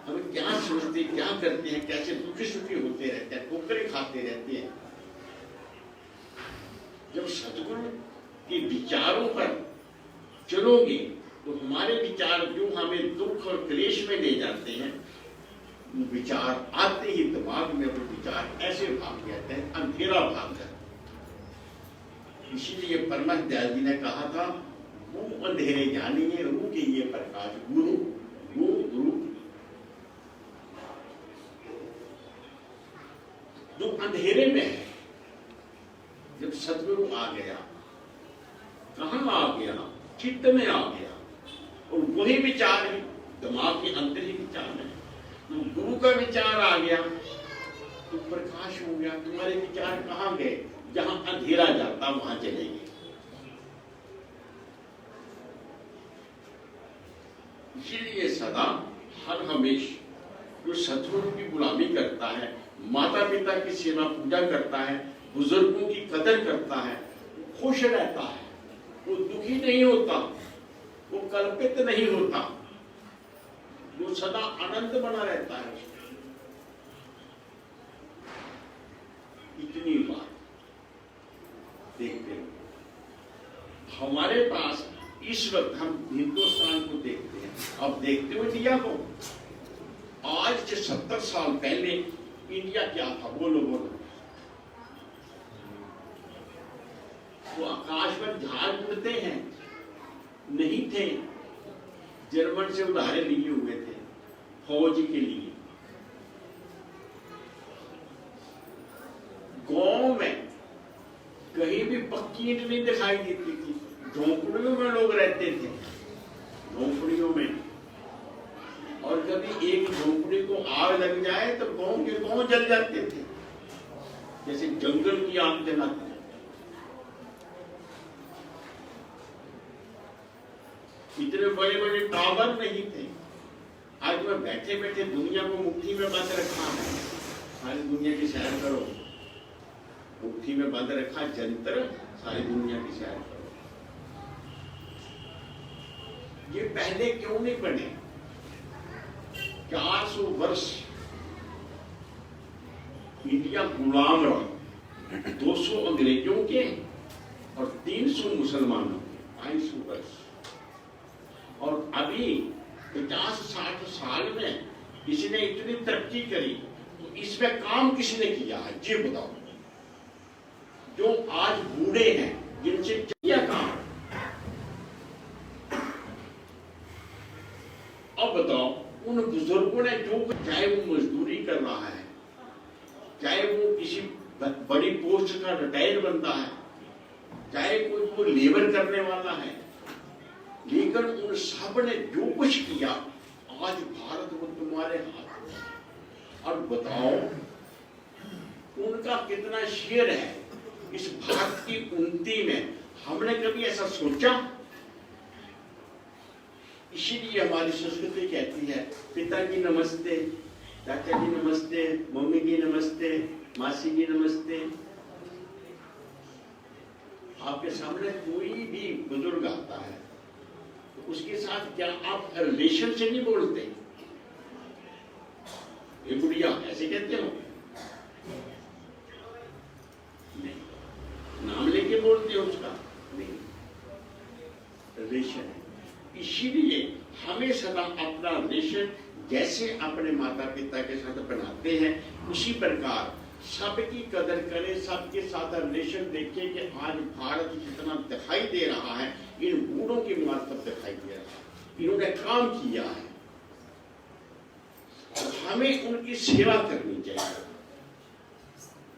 हमें क्या सोचते, क्या करते हैं, कैसे दुखी सुखी होते रहते हैं, ठोकरे खाते रहते हैं। जब सतगुरु के विचारों पर चलोगे तो हमारे विचार जो हमें दुख और क्लेश में ले जाते हैं, विचार आते ही दिमाग में वो विचार ऐसे भाग जाते हैं, अंधेरा भाग जाता है। इसीलिए परमहंस दयाल जी ने कहा था, वो अंधेरे जानिए रू के ये प्रकाश गुरु गुरु। जो अंधेरे में है, जब सतगुरु आ गया, कहां आ गया? चित्त में आ गया, और वही विचार है, दिमाग के अंदर ही विचार है। तो गुरु का विचार आ गया तो प्रकाश हो गया। तुम्हारे विचार कहां गए? जहां अंधेरा जाता वहां चले गए। सदा हर हमेश जो सतगुरु की गुलामी करता है, माता पिता की सेवा पूजा करता है, बुजुर्गों की कदर करता है, खुश रहता है, वो दुखी नहीं होता, वो कल्पित नहीं होता, वो सदा आनंद बना रहता है। इतनी बात देखते हैं। हमारे पास इस वक्त हम हिंदुस्तान को देखते हैं, अब देखते हो इंडिया को। आज से 70 साल पहले इंडिया क्या था? बोलो बोलो। वो आकाश में जहाज उड़ते हैं नहीं थे, जर्मन से उधारे लिए हुए थे फौज के लिए। गांव में कहीं भी पक्की ईंट नहीं दिखाई देती थी, झोंपड़ियों में लोग रहते थे, झोंपड़ियों में। और कभी एक झोंपड़ी को आग लग जाए तो गांव के गांव जल जाते थे, जैसे जंगल की आग जलाते। इतने बड़े बड़े टावर नहीं थे। आज मैं बैठे बैठे दुनिया को मुट्ठी में बंद रखा है। सारी दुनिया की सैर करो, मुट्ठी में बंद रखा जंतर, सारी दुनिया की सैर करो। ये पहले क्यों नहीं बने? 400 वर्ष इंडिया गुलाम रहा, 200 अंग्रेजों के और 300 मुसलमानों के, 250 वर्ष। और अभी 50-60 साल में किसी ने इतनी तरक्की करी, तो इसमें काम किसने किया है ये बताओ। जो आज बूढ़े हैं, जिनसे किया काम, अब बताओ उन बुजुर्गों ने जो, चाहे वो मजदूरी कर रहा है, चाहे वो किसी बड़ी पोस्ट का रिटायर बंदा है, चाहे कोई लेबर करने वाला है, लेकिन उन सब ने जो कुछ किया, आज भारत वो तुम्हारे हाथ में। और बताओ उनका कितना शेयर है इस भारत की उन्नति में? हमने कभी ऐसा सोचा? इसीलिए हमारी संस्कृति कहती है, पिताजी नमस्ते, चाचा जी नमस्ते, मम्मी जी नमस्ते, मासी जी नमस्ते। आपके सामने कोई भी बुजुर्ग आता है तो उसके साथ क्या आप रिलेशन से नहीं बोलते? ये बुढ़िया ऐसे कहते हो? नहीं। नाम लेके बोलते हो उसका? नहीं। रिलेशन है। इसीलिए हमें सदा अपना रिलेशन जैसे अपने माता पिता के साथ बनाते हैं, उसी प्रकार सबकी कदर करें, सबके साथ रिलेशन देखें कि आज भारत जितना दिखाई दे रहा है, इन बूढ़ों की मार्फत दिखाई दे रहा है। इन्होंने काम किया है, हमें उनकी सेवा करनी चाहिए।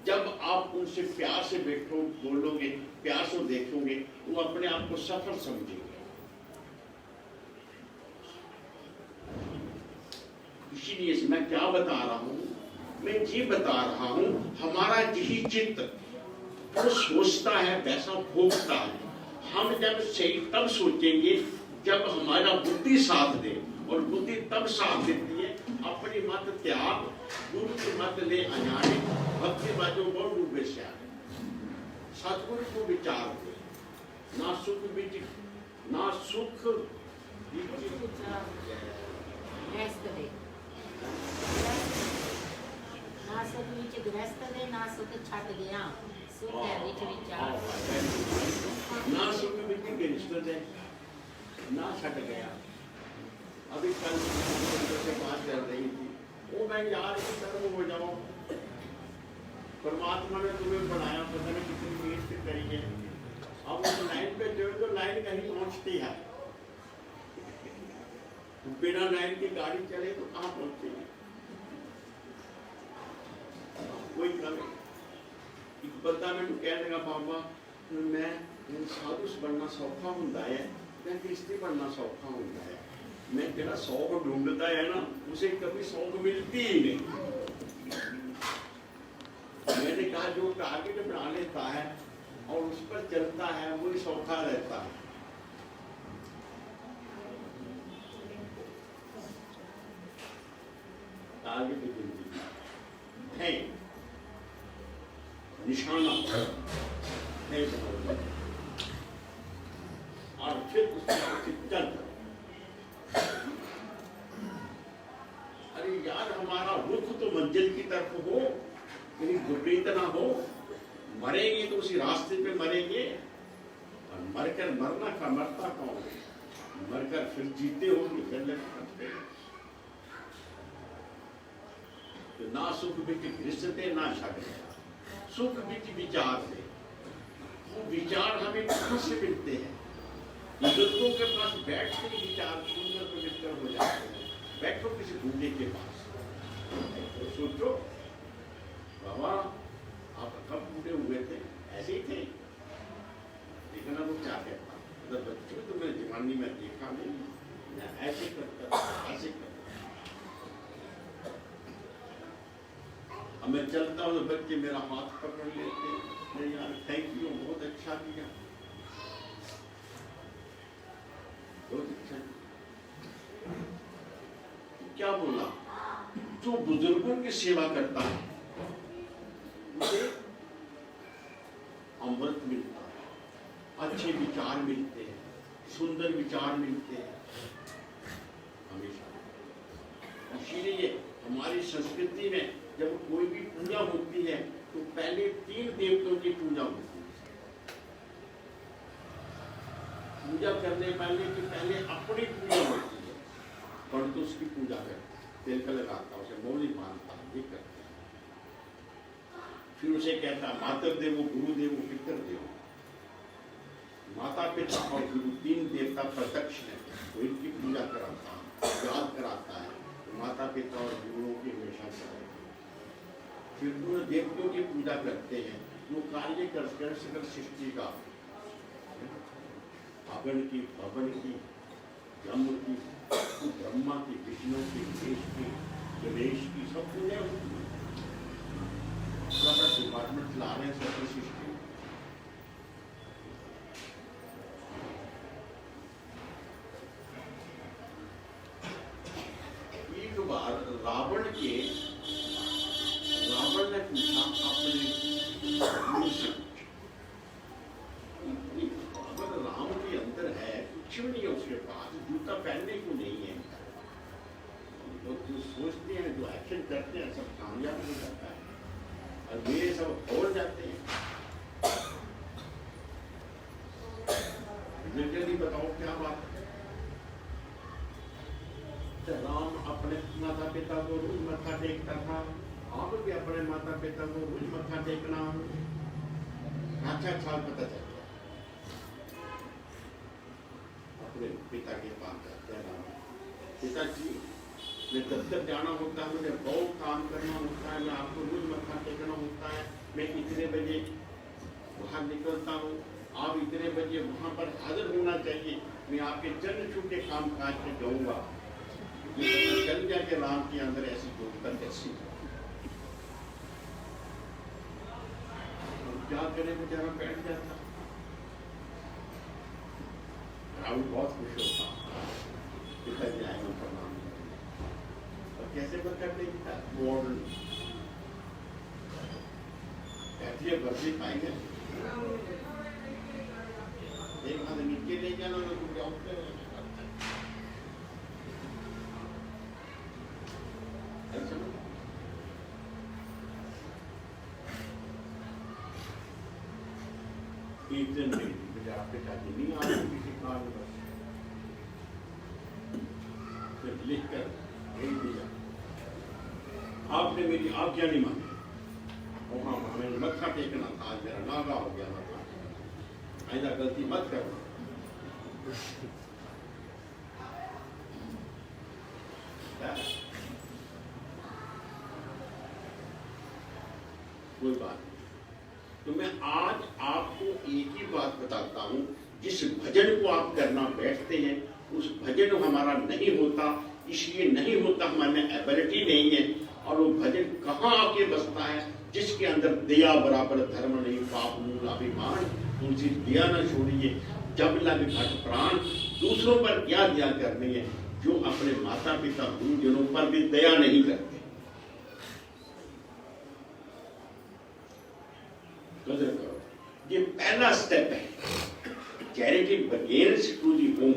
जब आप उनसे प्यार से बैठो, बोलोगे, प्यार से देखोगे, वो अपने आप को सफल समझेंगे। इसीलिए मैं क्या बता रहा हूं? मैं ये बता रहा हूं, हमारा यही चित्त जो सोचता है वैसा भोगता है। हम जब सही तब सोचेंगे जब हमारा बुद्धि साथ दे, और बुद्धि तब साथ देती है अपनी मत त्याग, गुरु की मत ले अजाने, भक्ति बाजो बहुत डूबे से आए। सतगुरु को विचार दे, ना सुख बीच, ना सुख ना सुख विच ग्रस्त दे, ना सुख छट गया, सुख है विच विचार। ना सुख विच ग्रस्त दे, ना छट गया। अभी कल से बात चल रही थी, वो मैं यार इस तरह हो जाऊं, परमात्मा ने तुम्हें बनाया, पता नहीं कितनी मेहनत करी है, अब उस लाइन पे जो तो लाइन कहीं पहुंचती है, बिना लाइन की गाड़ी चले तो कहाँ पहुंचती है? कोई कमी। एक बंदा मैंने कह लगा, बाबा मैं साधु बनना सौखा होता है, मैं किश्ती बनना सौखा होता है, मैं तेरा सौख ढूंढता है ना, उसे कभी सौख मिलती ही नहीं। मैंने कहा जो टारगेट बना लेता है और उस पर चलता है वही सौखा रहता है। आगे की जिंदगी है निशाना है और फिर उसकी चल। अरे यार हमारा रुख तो मंजिल की तरफ हो, कहीं विपरीत ना हो। मरेंगे तो उसी रास्ते पे मरेंगे, और मरकर मरना का मरता कौन, मरकर फिर जीते होंगे गलत करते। तो ना सुख बिच घृष्टते ना शक्ति, सुख बिच विचार से। वो विचार हमें कहाँ से मिलते हैं? बुजुर्गों के पास बैठते ही विचार सुंदर पवित्र हो जाते हैं। बैठो किसी बूढ़े के पास, तो सोचो बाबा आप कब बूढ़े हुए थे? ऐसे ही थे। देखना वो क्या कहता, मतलब बच्चों तो मैं जवानी में देखा नहीं, मैं ऐसे करता ऐसे करता। अब मैं चलता हूँ तो बच्चे मेरा हाथ पकड़ लेते, नहीं यार थैंक यू, बहुत अच्छा किया, बहुत अच्छा। क्या बोला? जो बुजुर्गों की सेवा करता है उसे अमृत मिलता है, अच्छे विचार मिलते हैं, सुंदर विचार मिलते हैं हमेशा। इसीलिए हमारी संस्कृति में जब कोई भी पूजा होती है तो पहले 3 देवताओं की पूजा होती है। पूजा करने पहले कि पहले अपनी पूजा होती है, पंडित उसकी पूजा करता है, तिलक लगाता, उसे मौली बांधता, ये करता है। फिर उसे कहता माता देवो, गुरु देवो, पितर देवो। माता पिता और गुरु 3 देवता प्रत्यक्ष है, तो इनकी पूजा कराता, याद कराता है। तो माता पिता और गुरुओं की हमेशा कराता। फिर उन देवताओं की पूजा करते हैं, वो कार्य करते हैं सकल सृष्टि का, अगन की, भवन की, ब्रह्म की, ब्रह्मा की, विष्णु की, महेश की, गणेश की, सब पूजा होती है। डिपार्टमेंट ला रहे हैं सकल सृष्टि। एक बार रावण ने पूछा अपने गुरु से, अगर राम के अंदर है कुछ भी नहीं है उसके पास, जूता पहनने को नहीं है, तो जो सोचते हैं जो एक्शन करते हैं सब कामयाब हो जाता है, और मेरे सब खोल जाते हैं। जल्दी बताओ क्या बात है? राम अपने माता पिता को रोज मत्था टेकता था, आप भी अपने माता पिता को रोज मत्था टेकना। अच्छा पता चल गया, अपने पिता के पास जाते हैं राम, पिताजी मैं दफ्तर जाना होता है, मुझे बहुत काम करना होता है, मैं आपको रोज मत्था टेकना होता है, मैं इतने बजे बाहर निकलता हूँ, आप इतने बजे वहाँ पर हाजिर होना चाहिए, मैं आपके चरण छू के काम काज पे जाऊँगा। चल गया कि राम के अंदर ऐसी योग्यता कैसी, क्या करे बेचारा बैठ जाता। राहुल बहुत खुश होता, पिताजी आएगा प्रणाम, और कैसे करते मॉडर्न ऐसे बर्फी खाएंगे, एक हाथ नीचे ले जाना तो तुम जाओगे। एक दिन मुझे आपके साथ नहीं आ रही किसी कारण बस, फिर लिख कर भेज दिया, आपने मेरी आज्ञा नहीं मानी, और हाँ हमें मत्था टेकना था, आज मेरा नागा हो गया मत्था, आइंदा गलती मत करना। कोई बात नहीं, तो मैं आज आपको एक ही बात बताता हूँ, जिस भजन को आप करना बैठते हैं उस भजन हमारा नहीं होता, इसलिए नहीं होता हमारे में एबिलिटी नहीं है, और वो भजन कहाँ आके बसता है? जिसके अंदर दया बराबर धर्म नहीं, पाप मूल अभिमान, उनसे दया न छोड़िए, जब लग घट प्राण, दूसरों पर क्या दया करनी है? जो अपने माता पिता गुरुजनों पर भी दया नहीं करते, पहला स्टेप है charity begins to the home.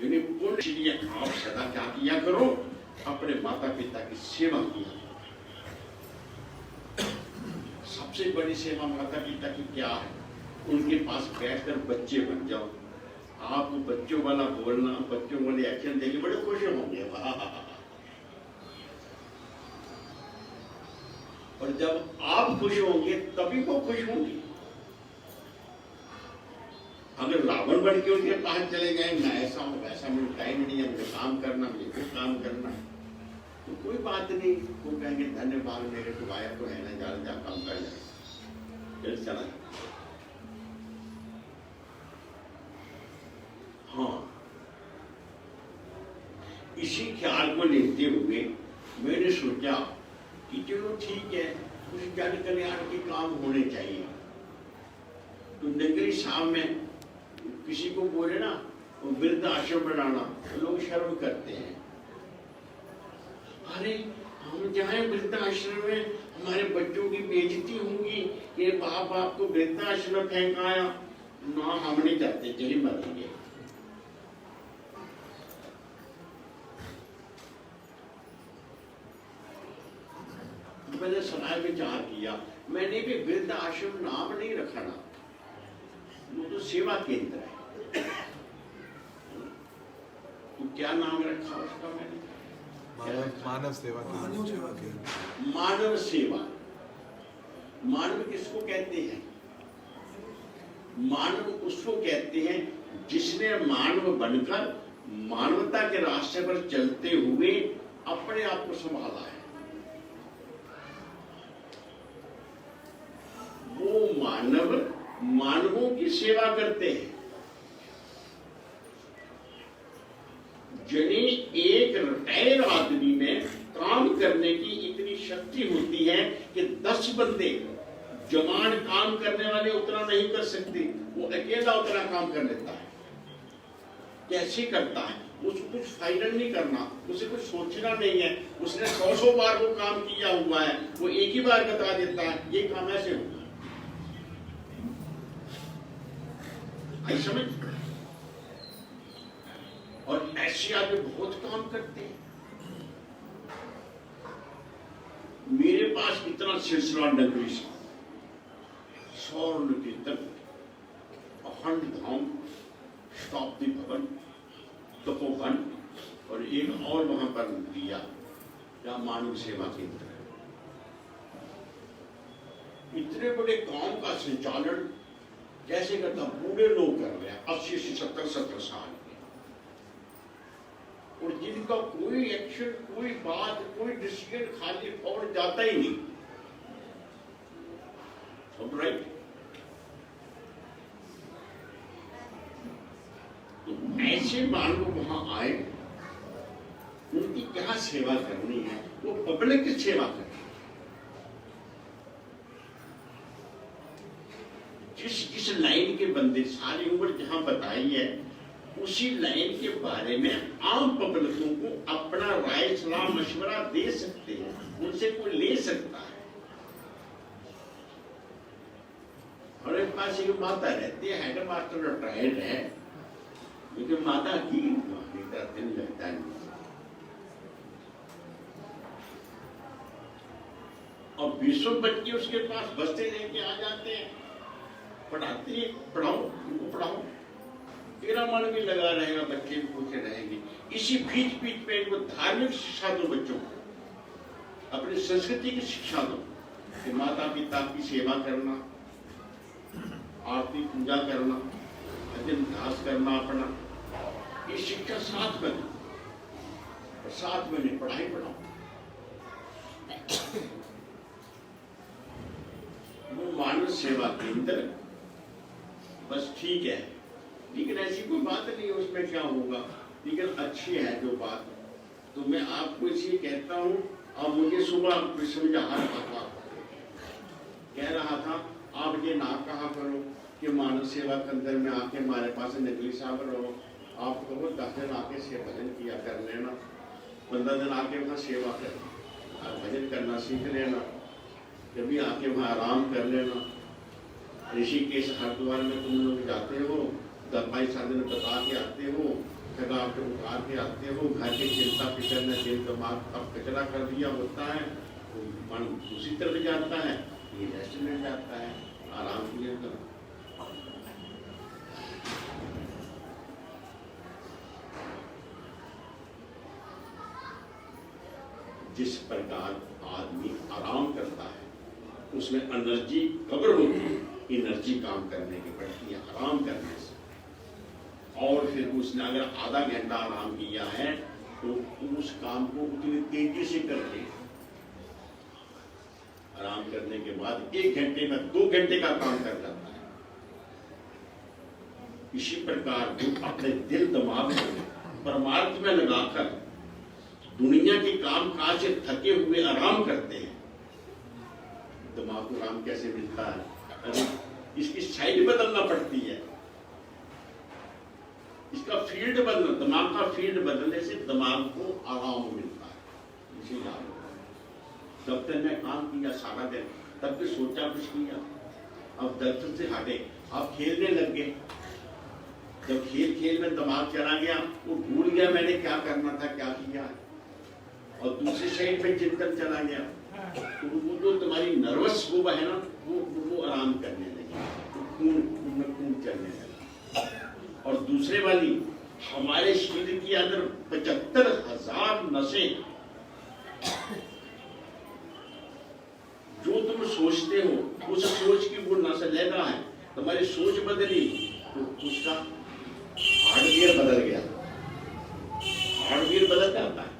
यानी पुण्य के लिए आप सदा क्या किया करो, अपने माता पिता की सेवा किया। सबसे बड़ी सेवा माता पिता की क्या है? उनके पास बैठकर बच्चे बन जाओ। आप बच्चों वाला बोलना, बच्चों वाले एक्शन देखे बड़े खुश होंगे। और जब आप खुश होंगे तभी वो खुश होंगे। अगर रावण बन के उनके पास चले जाए, मैं ऐसा हूं वैसा, मुझे टाइम नहीं है, मुझे काम करना, मुझे कुछ काम करना, तो कोई बात नहीं। वो कहेंगे धन्यवाद मेरे को आया तो है ना, जा काम कर जाए, फिर चला। हाँ, इसी ख्याल को लेते हुए मैंने सोचा कि चलो ठीक है, कुछ जन कल्याण के काम होने चाहिए। तो नगरी साहब में किसी को बोले ना वृद्ध आश्रम बनाना, तो लोग शर्म करते हैं। अरे हम जाए वृद्ध आश्रम में, हमारे बच्चों की बेइज्जती होगी कि बाप आपको वृद्ध आश्रम में फेंकाया ना, हम नहीं चाहते, यही मरेंगे। मैंने सलाह विचार किया, मैंने भी वृद्ध आश्रम नाम नहीं रखा ना, वो तो सेवा केंद्र है। तो क्या नाम रखा उसका मैंने? मानव सेवा केंद्र। मानव सेवा। मानव किसको कहते हैं? मानव उसको कहते हैं जिसने मानव बनकर मानवता के रास्ते पर चलते हुए अपने आप को संभाला है। वो मानव मानवों की सेवा करते हैं। यानी एक रिटायर आदमी में काम करने की इतनी शक्ति होती है कि 10 बंदे जवान काम करने वाले उतना नहीं कर सकते, वो अकेला उतना काम कर लेता है। कैसे करता है? उसको कुछ फाइनल नहीं करना, उसे कुछ सोचना नहीं है, उसने 100 बार वो काम किया हुआ है, वो एक ही बार बता देता है ये काम ऐसे होगा। समझ? और ऐसे आदमी बहुत काम करते हैं। मेरे पास इतना सिलसिला नगरी से, स्वर्ण कीर्तन, अखंड धाम, शताब्दी भवन, तपोवन और एक और वहां पर दिया या मानव सेवा केंद्र है। इतने बड़े काम का संचालन कैसे करता? बूढ़े लोग कर रहे हैं, 80 से 70 साल के, और जिनका कोई एक्शन, कोई बात, कोई डिसीजन खाली और जाता ही नहीं। सब राइट? तो ऐसे मानव वहां आए, उनकी क्या सेवा करनी है? वो पब्लिक की सेवा करनी। जिस लाइन के बंदे सारी उम्र जहां बताई है, उसी लाइन के बारे में आम पब्लिकों को अपना राय, सलाह, मशवरा दे सकते हैं, उनसे कोई ले सकता है। हमारे पास एक माता रहती है, हेड मास्टर रिटायर्ड है, लेकिन माता की दिन लगता नहीं। और 20 बच्चे उसके पास बस्ते लेके आ जाते हैं, पढ़ाते हैं, पढ़ाओ उनको, पढ़ाओ, तेरा मन भी लगा रहेगा, बच्चे भी भूखे रहेंगे। इसी बीच बीच में इनको धार्मिक शिक्षा दो, बच्चों को अपनी संस्कृति की शिक्षा दो कि माता पिता की सेवा करना, आरती पूजा करना, भजन ध्यास करना अपना, ये शिक्षा साथ में दो, और साथ में पढ़ाई पढ़ाओ। वो मानव सेवा केंद्र बस ठीक है, लेकिन ऐसी कोई बात नहीं है उसमें क्या होगा, लेकिन अच्छी है जो बात। तो मैं आपको इसलिए कहता हूँ, अब मुझे सुबह समझा रहा था, कह रहा था आप ये ना कहा करो कि मानव सेवा केंद्र में आके हमारे पास नकली साहब रहो, आप कहो 10 दिन आके से भजन किया कर लेना, 15 दिन आके वहाँ सेवा कर भजन करना सीख लेना, कभी आके वहाँ आराम कर लेना, ऋषिकेश हरिद्वार में तुम लोग जाते हो, 10-22 दिन बता के आते हो, थकावट उतार के आते हो, घर की चिंता फिक्र में दिल दिमाग अब कचरा कर दिया होता है, तो मन दूसरी तरफ जाता है, ये रेस्ट मिल जाता है, आराम किया करो। जिस प्रकार आदमी आराम करता है उसमें एनर्जी कवर होती है, एनर्जी काम करने की बढ़ती है आराम करने से। और फिर उसने अगर आधा घंटा आराम किया है तो उस काम को उतनी तेजी से करके आराम करने के बाद 1 घंटे में 2 घंटे का काम कर जाता है। इसी प्रकार जो अपने दिल दिमाग को परमार्थ में लगाकर दुनिया के काम काज से थके हुए आराम करते हैं, दिमाग को आराम कैसे मिलता है? अरे इसकी साइड बदलना पड़ती है, इसका फील्ड बदलना, दिमाग का फील्ड बदलने से दिमाग को आराम मिलता है। इसी लाभ दफ्तर में काम किया सारा दिन, तब भी सोचा कुछ किया, अब दफ्तर से हटे, अब खेलने लग गए। जब खेल खेल में दिमाग चला गया, वो भूल गया मैंने क्या करना था, क्या किया, और दूसरी साइड में चिंतन चला गया, तो वो जो तुम्हारी नर्वस वो है ना, वो आराम करने लगी, खून चलने लगा। और दूसरे वाली हमारे शरीर के अंदर 75,000 नसें, जो तुम सोचते हो उस सोच की वो नस लेना है, तुम्हारी सोच बदली तो उसका हार्डवेयर बदल गया, हार्डवेयर बदल जाता है,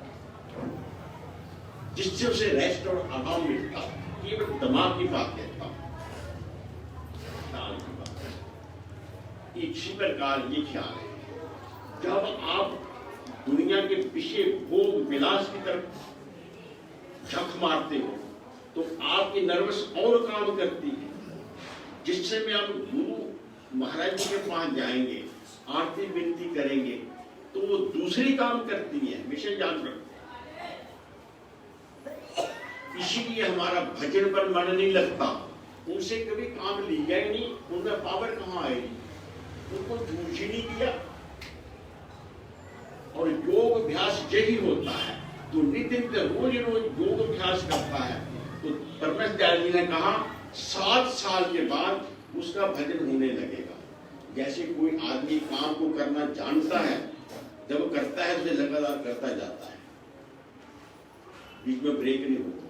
जिससे उसे रेस्ट और आराम मिलता है। ये दिमाग की बात कहता हूं, इसी प्रकार ये ख्याल है, जब आप दुनिया के पीछे भोग विलास की तरफ झक मारते हो तो आपकी नर्वस और काम करती है, जिससे में आप गुरु महाराज जी के पास जाएंगे, आरती विनती करेंगे तो वो दूसरी काम करती है, विषय याद रखो। इसीलिए हमारा भजन पर मन नहीं लगता, उनसे कभी काम लिया ही नहीं, उनमें पावर कहाँ आएगी, उनको यूज ही नहीं किया। और योग अभ्यास यही होता है, तो नित्य रोज रोज योग अभ्यास करता है तो परमेश्वर जी ने कहा 7 साल के बाद उसका भजन होने लगेगा। जैसे कोई आदमी काम को करना जानता है, जब करता है तो लगातार करता जाता है, बीच में ब्रेक नहीं होता।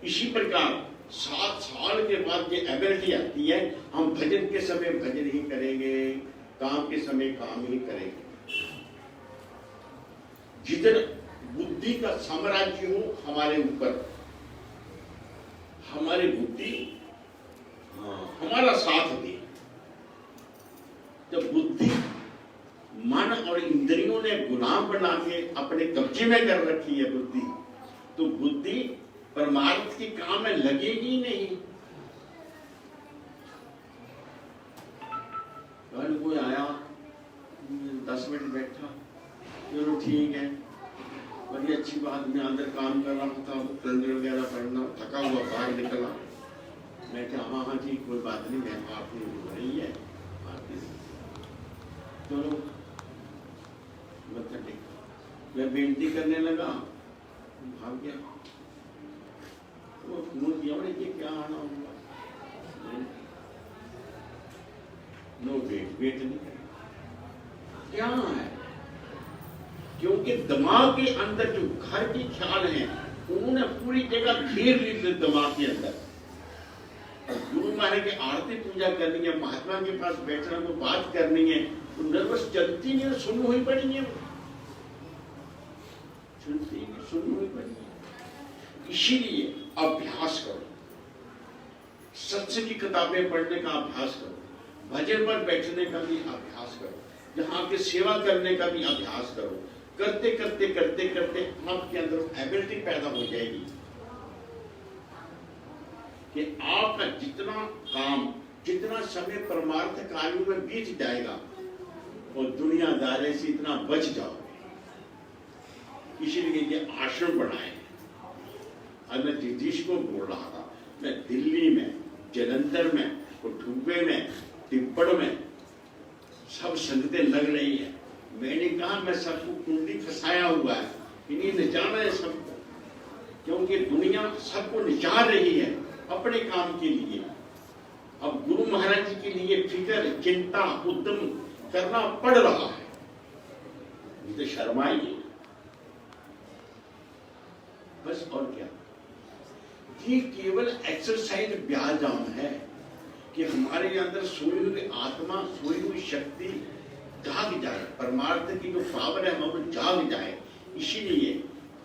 इसी प्रकार 7 साल के बाद ये एबिलिटी आती है, हम भजन के समय भजन ही करेंगे, काम के समय काम ही करेंगे। जिधर बुद्धि का साम्राज्य हो हमारे ऊपर, हमारी बुद्धि हमारा साथ दे। जब बुद्धि मन और इंद्रियों ने गुलाम बना के अपने कब्जे में कर रखी है बुद्धि, तो बुद्धि परमार्थ के काम में लगेगी नहीं। कल कोई आया 10 मिनट बैठा, चलो ठीक है, बड़ी अच्छी बात, मैं अंदर काम कर रहा था, कैलेंडर वगैरह पढ़ना, थका हुआ बाहर निकला, मैं क्या हाँ हाँ ठीक कोई बात नहीं, मैं आपकी हो रही है आपकी, चलो मत्था टेका, मैं बेनती करने लगा, भाग गया, वो फोन किया, ये क्या आना हुआ, नो वेट नहीं करेगा, क्या है, क्योंकि दिमाग के अंदर जो घर के ख्याल हैं उन्होंने पूरी जगह घेर ली थी दिमाग के अंदर। और गुरु महाराज की आरती पूजा करनी है, महात्मा के पास बैठना, को बात करनी है, तो नर्वस चलती नहीं, सुन हुई पड़ी है, सुनती नहीं, सुन हुई पड़ी है। इसीलिए अभ्यास करो, सत्संग की किताबें पढ़ने का अभ्यास करो, भजन पर बैठने का भी अभ्यास करो, यहाँ के सेवा करने का भी अभ्यास करो। करते करते करते करते आपके अंदर एबिलिटी पैदा हो जाएगी कि आपका जितना काम, जितना समय परमार्थ कार्यों में बीत जाएगा और दुनियादारी से इतना बच जाओगे। इसीलिए ये आश्रम बनाए। और मैं जगदीश को बोल रहा था, मैं दिल्ली में, जलंधर अंदर में, कुठुबे में, टिप्पण में सब संगतें लग रही है। मैंने कहा मैं सबको कुंडली फंसाया हुआ है, इन्हीं नचाना है सबको, क्योंकि दुनिया सबको निचार रही है अपने काम के लिए। अब गुरु महाराज जी के लिए फिक्र, चिंता, उद्यम करना पड़ रहा है। तो शर्माइए बस, और क्या। ये केवल एक्सरसाइज व्यायाम है कि हमारे अंदर सोई हुई आत्मा, सोई हुई शक्ति जाग जाए, परमार्थ की जो पावर है वो जाग जाए। इसीलिए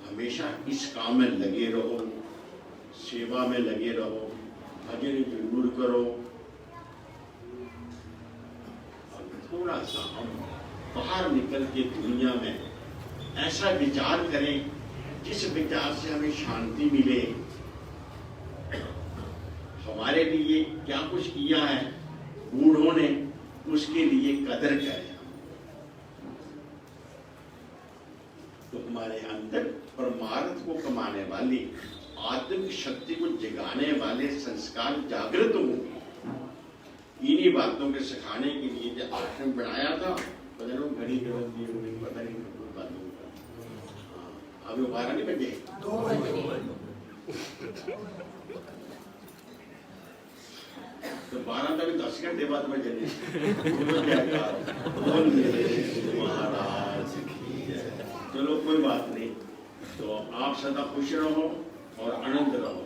हमेशा इस काम में लगे रहो, सेवा में लगे रहो, भजन जरूर करो। और थोड़ा सा हम बाहर निकल के दुनिया में ऐसा विचार करें जिस विचार से हमें शांति मिले। हमारे लिए क्या कुछ किया है बूढ़ों ने, उसके लिए कदर करें। तो हमारे अंदर परमार्थ को कमाने वाली, आत्मिक शक्ति को जगाने वाले संस्कार जागृत होंगे। इन्हीं बातों के सिखाने के लिए जो आश्रम बनाया था, पता नहीं घड़ी गलत दी होगी, पता नहीं बातों का। अभी 12 नहीं बजे, 2 बजे। तो 12 तक 10 घंटे बाद में चले। महाराज चलो कोई बात नहीं। तो आप सदा खुश रहो और आनंद रहो।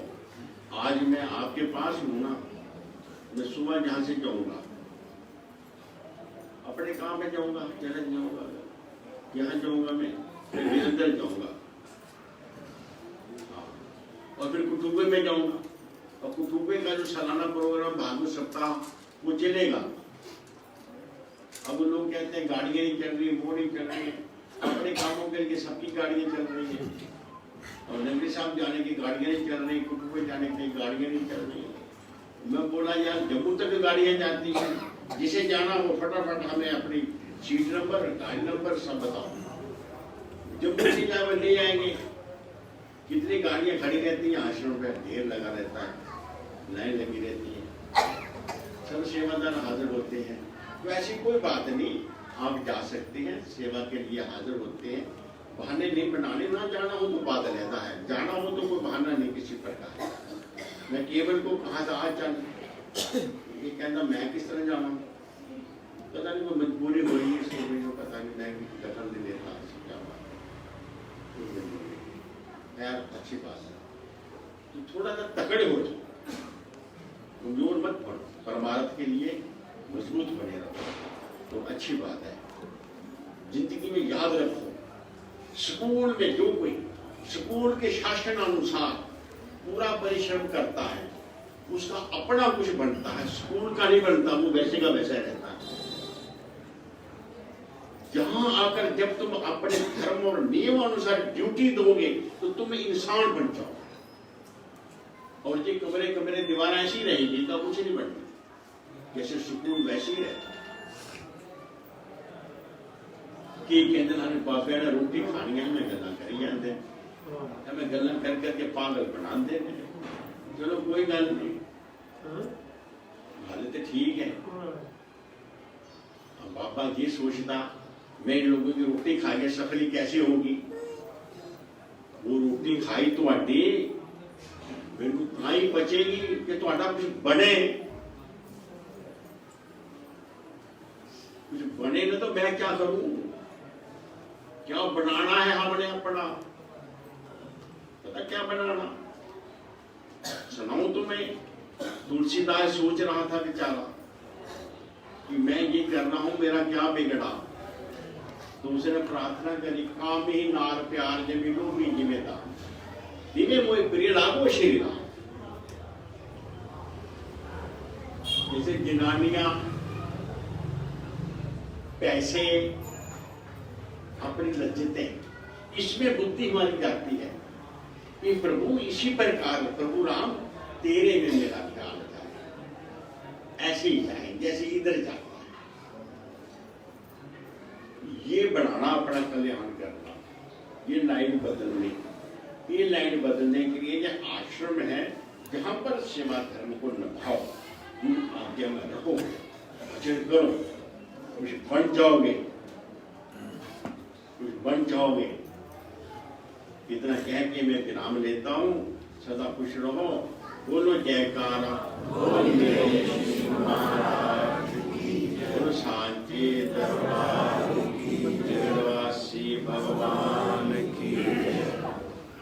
आज मैं आपके पास हूँ ना, मैं सुबह जहाँ से जाऊँगा अपने काम में जाऊँगा, चलन जाऊँगा, यहाँ जाऊँगा, मैं फिर निरंतर जाऊँगा और फिर कुटुंबे में जाऊँगा। और कुटुंबे का जो सालाना प्रोग्राम भागवत सप्ताह वो चलेगा। अब लोग कहते हैं गाड़ियाँ नहीं चल रही, वो नहीं चल रही। अपने कामों के लिए सबकी गाड़ियाँ चल रही है, और नगरी साहब जाने की गाड़ियाँ नहीं चल रही, कुटुंबे जाने की गाड़ियाँ नहीं चल रही। मैं बोला यार जम्मू तक गाड़ियाँ जाती हैं, जिसे जाना वो फटाफट हमें अपनी सीट नंबर, गाड़ी नंबर सब बताओ। जम्मू से क्या ले जाएंगे। कितनी गाड़ियाँ खड़ी रहती हैं आश्रम पे, ढेर लगा रहता है, लाइन लगी रहती है, सब सेवादार हाजिर होते हैं। तो ऐसी कोई बात नहीं, आप जा सकते हैं, सेवा के लिए हाजिर होते हैं। बहाने नहीं बनाने, ना जाना हो तो बात रहता है, जाना हो तो कोई बहाना नहीं किसी प्रकार। मैं केवल को कहा था आज चल, ये कहता मैं किस तरह जाना, पता नहीं कोई मजबूरी हो रही है इसको, मुझे पता नहीं, मैं दखल नहीं देता। यार अच्छी बात है, तो थोड़ा सा तकड़े हो जाओ, कमजोर मत पड़ो, परमार्थ के लिए मजबूत बने रहो, तो अच्छी बात है। जिंदगी में याद रखो, स्कूल में जो कोई स्कूल के शासन अनुसार पूरा परिश्रम करता है, उसका अपना कुछ बनता है, स्कूल का नहीं बनता, वो वैसे का वैसा रहता है। यहां आकर जब तुम अपने धर्म और नियम अनुसार ड्यूटी दोगे तो तुम इंसान बन जाओ। और ये कमरे कमरे दीवारें ऐसी रहेगी तो कुछ नहीं बनता, जैसे सुकून वैसे ही रहता। कि कहते हैं बापे ने रोटी खानी है, मैं गल्ला करी जाते, हमें गल्ला कर करके पागल बना देते। चलो कोई गल नहीं, हाले तो ठीक है। अब बाबा ये सोचता मैं इन लोगों की रोटी खा के सफली कैसे होगी। वो रोटी खाई तो अड्डी बिल्कुल खाई बचेगी कि तो आटा कुछ बने, कुछ बने ना तो मैं क्या करूं, क्या बनाना है हमने अपना, पता क्या बनाना। सुनाऊं तुम्हें, तुलसीदास सोच रहा था बेचारा कि मैं ये कर रहा हूं, मेरा क्या बिगड़ा। तो उसने प्रार्थना करी, काम ही नार प्यार जमीनो भी जिम्मेदार दिवे मोए प्रिय लागो श्री राम। जैसे जनानियां पैसे, अपनी लज्जतें, इसमें बुद्धि हमारी जाती है कि प्रभु इसी प्रकार प्रभु राम तेरे में मेरा ख्याल जाए, ऐसे ही जाए जैसे इधर जाता है। ये बनाना, अपना कल्याण करना, ये लाइन बदलने, ये लाइन बदलने के लिए ये आश्रम है जहां पर सेवा धर्म को निभाओ। रखो, भजन करो, कुछ बन जाओगे, कुछ बन जाओगे। इतना कह के मैं विराम लेता हूँ। सदा खुश रहो। बोलो जयकारा। बोलो सांचे दरबार की भगवान की।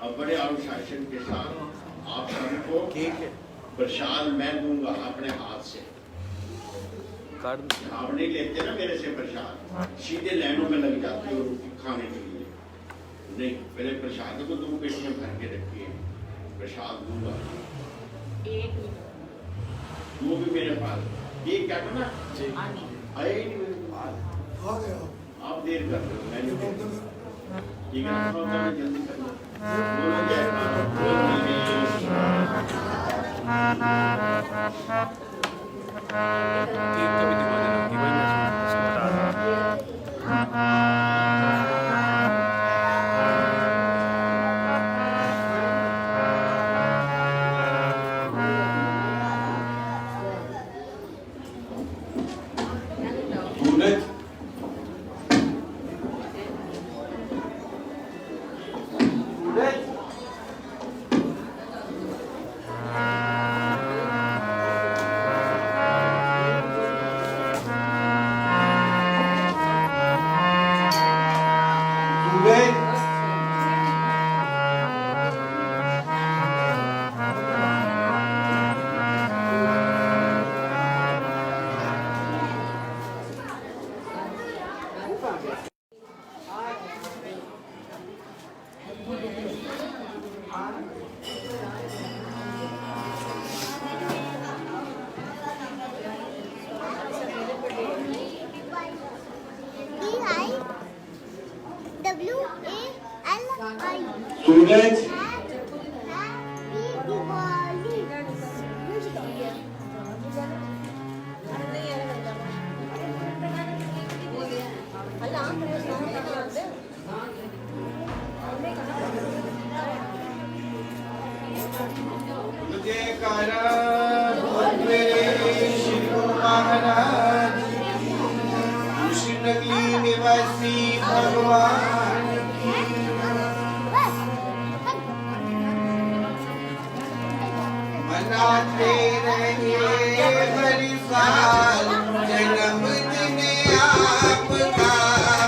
अब बड़े अनुशासन के साथ आप सबको प्रसाद मैं दूंगा अपने हाथ से। आप नहीं लेते ना मेरे से प्रसाद, सीधे लाइनों में लग जाते हो रोटी खाने के लिए। नहीं, पहले प्रसाद को 2 पेटियां भर के रखिए, प्रसाद दूंगा। एक वो भी मेरे पास एक क्या ना आए नहीं मेरे पास। आप देर कर रहे हो, मैं नहीं देर कर रहा। ठीक है, थोड़ा जल्दी करना। बोलो जयकारा। Students, मनाते रहिए हर साल जन्मदिन आपका,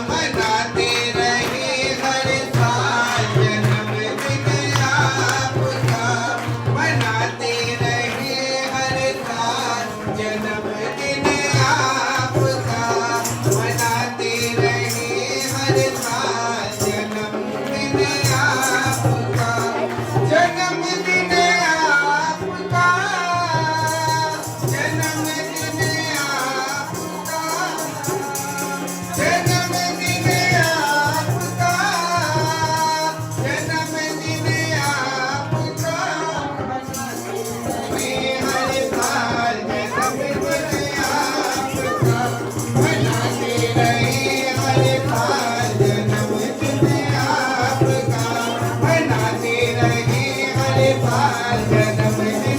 मनाते रहिए हर साल जन्मदिन आपका, मनाते रहिए हर साल जन्मदिन आपका, मनाते रहिए हर साल जन्मदिन आपका, जन्मदिन आपका, जन्मदिन आपका, जन्मदिन आपका, जन्मदिन आपका, मैं हर साल जन्मदिन आपका, मनाते रहे हर साल जन्मदिन आपका, मनाते रहे हर साल जन्मदिन आपका,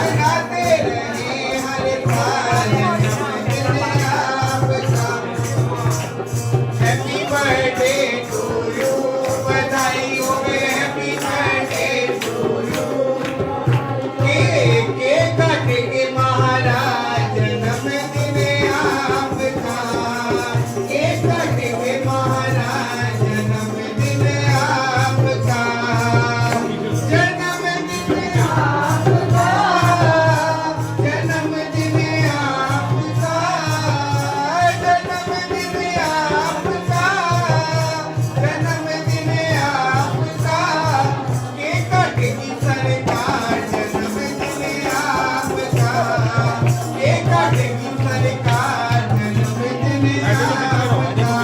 मनाते रहे हर साल जन्मदिन आपका। हैप्पी बर्थडे टू यू, बधाई हो happy birthday to you. Cake काट के महाराज जन्मदिन आपका, केक काट के महाराज जन्मदिन आपका, जन्मदिन आपका, जन्मदिन आपका, जन्मदिन आपका, जन्मदिन आपका, केक काटेगी सरकार जन्मदिन आपका, केक काटेगी सरकार जन्मदिन आपका,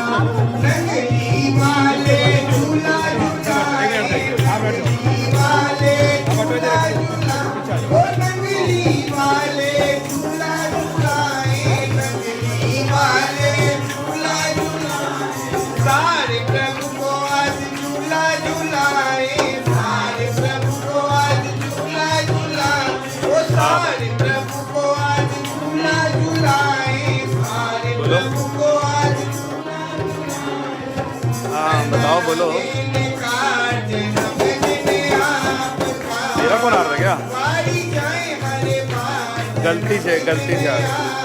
रंगली वाले झूला झूलाए, रंगली वाले झूला झूला, ओ रंगली वाले झूला झूलाए, रंगली वाले झूला झूलाए, सारे प्रभु को आज झूला झूलाए, सारे प्रभु को आज झूला झूलाए, ओ सारे प्रभु को बोलो। हाँ बताओ, बोलो। मेरा फोन आ रहा है क्या? गलती से आ रहा है।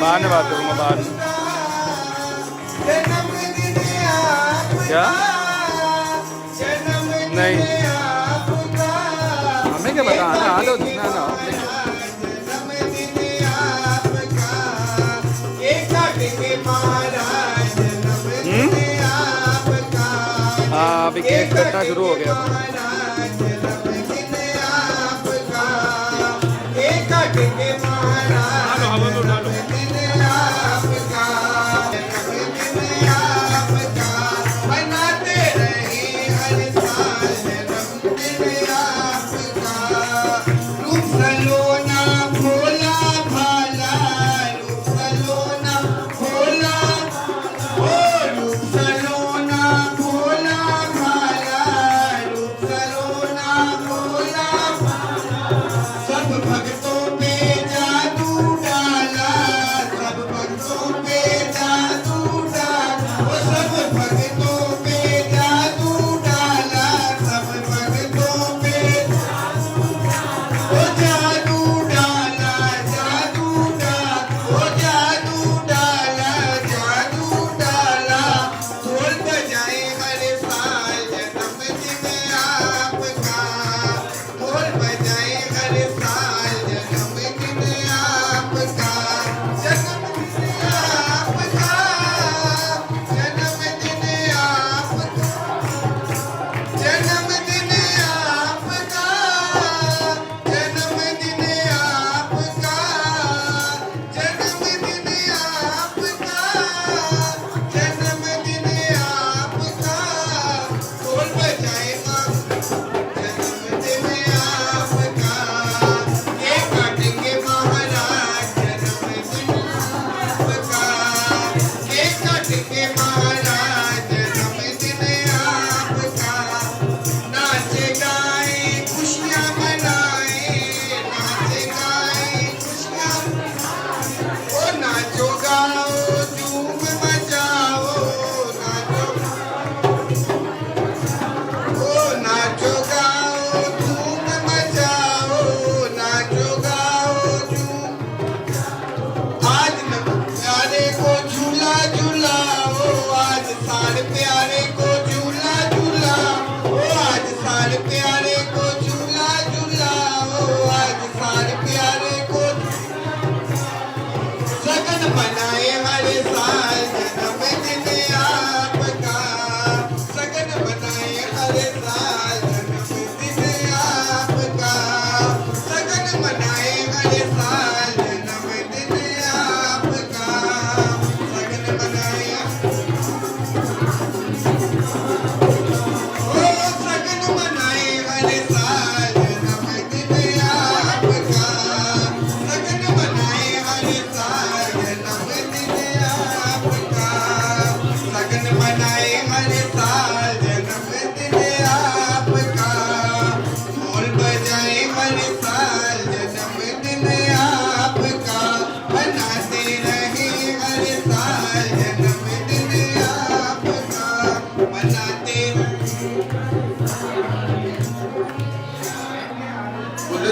बाद में बात करूँगा, बाद में। क्या? नहीं, हमें क्या पता। आना आ लो, जितना आना हो। हाँ, अभी केक कटना शुरू हो गया।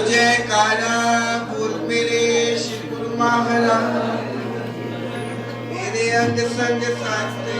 जयकारा बोल मेरे श्री गुरु महाराज, मेरे अंग संग साथे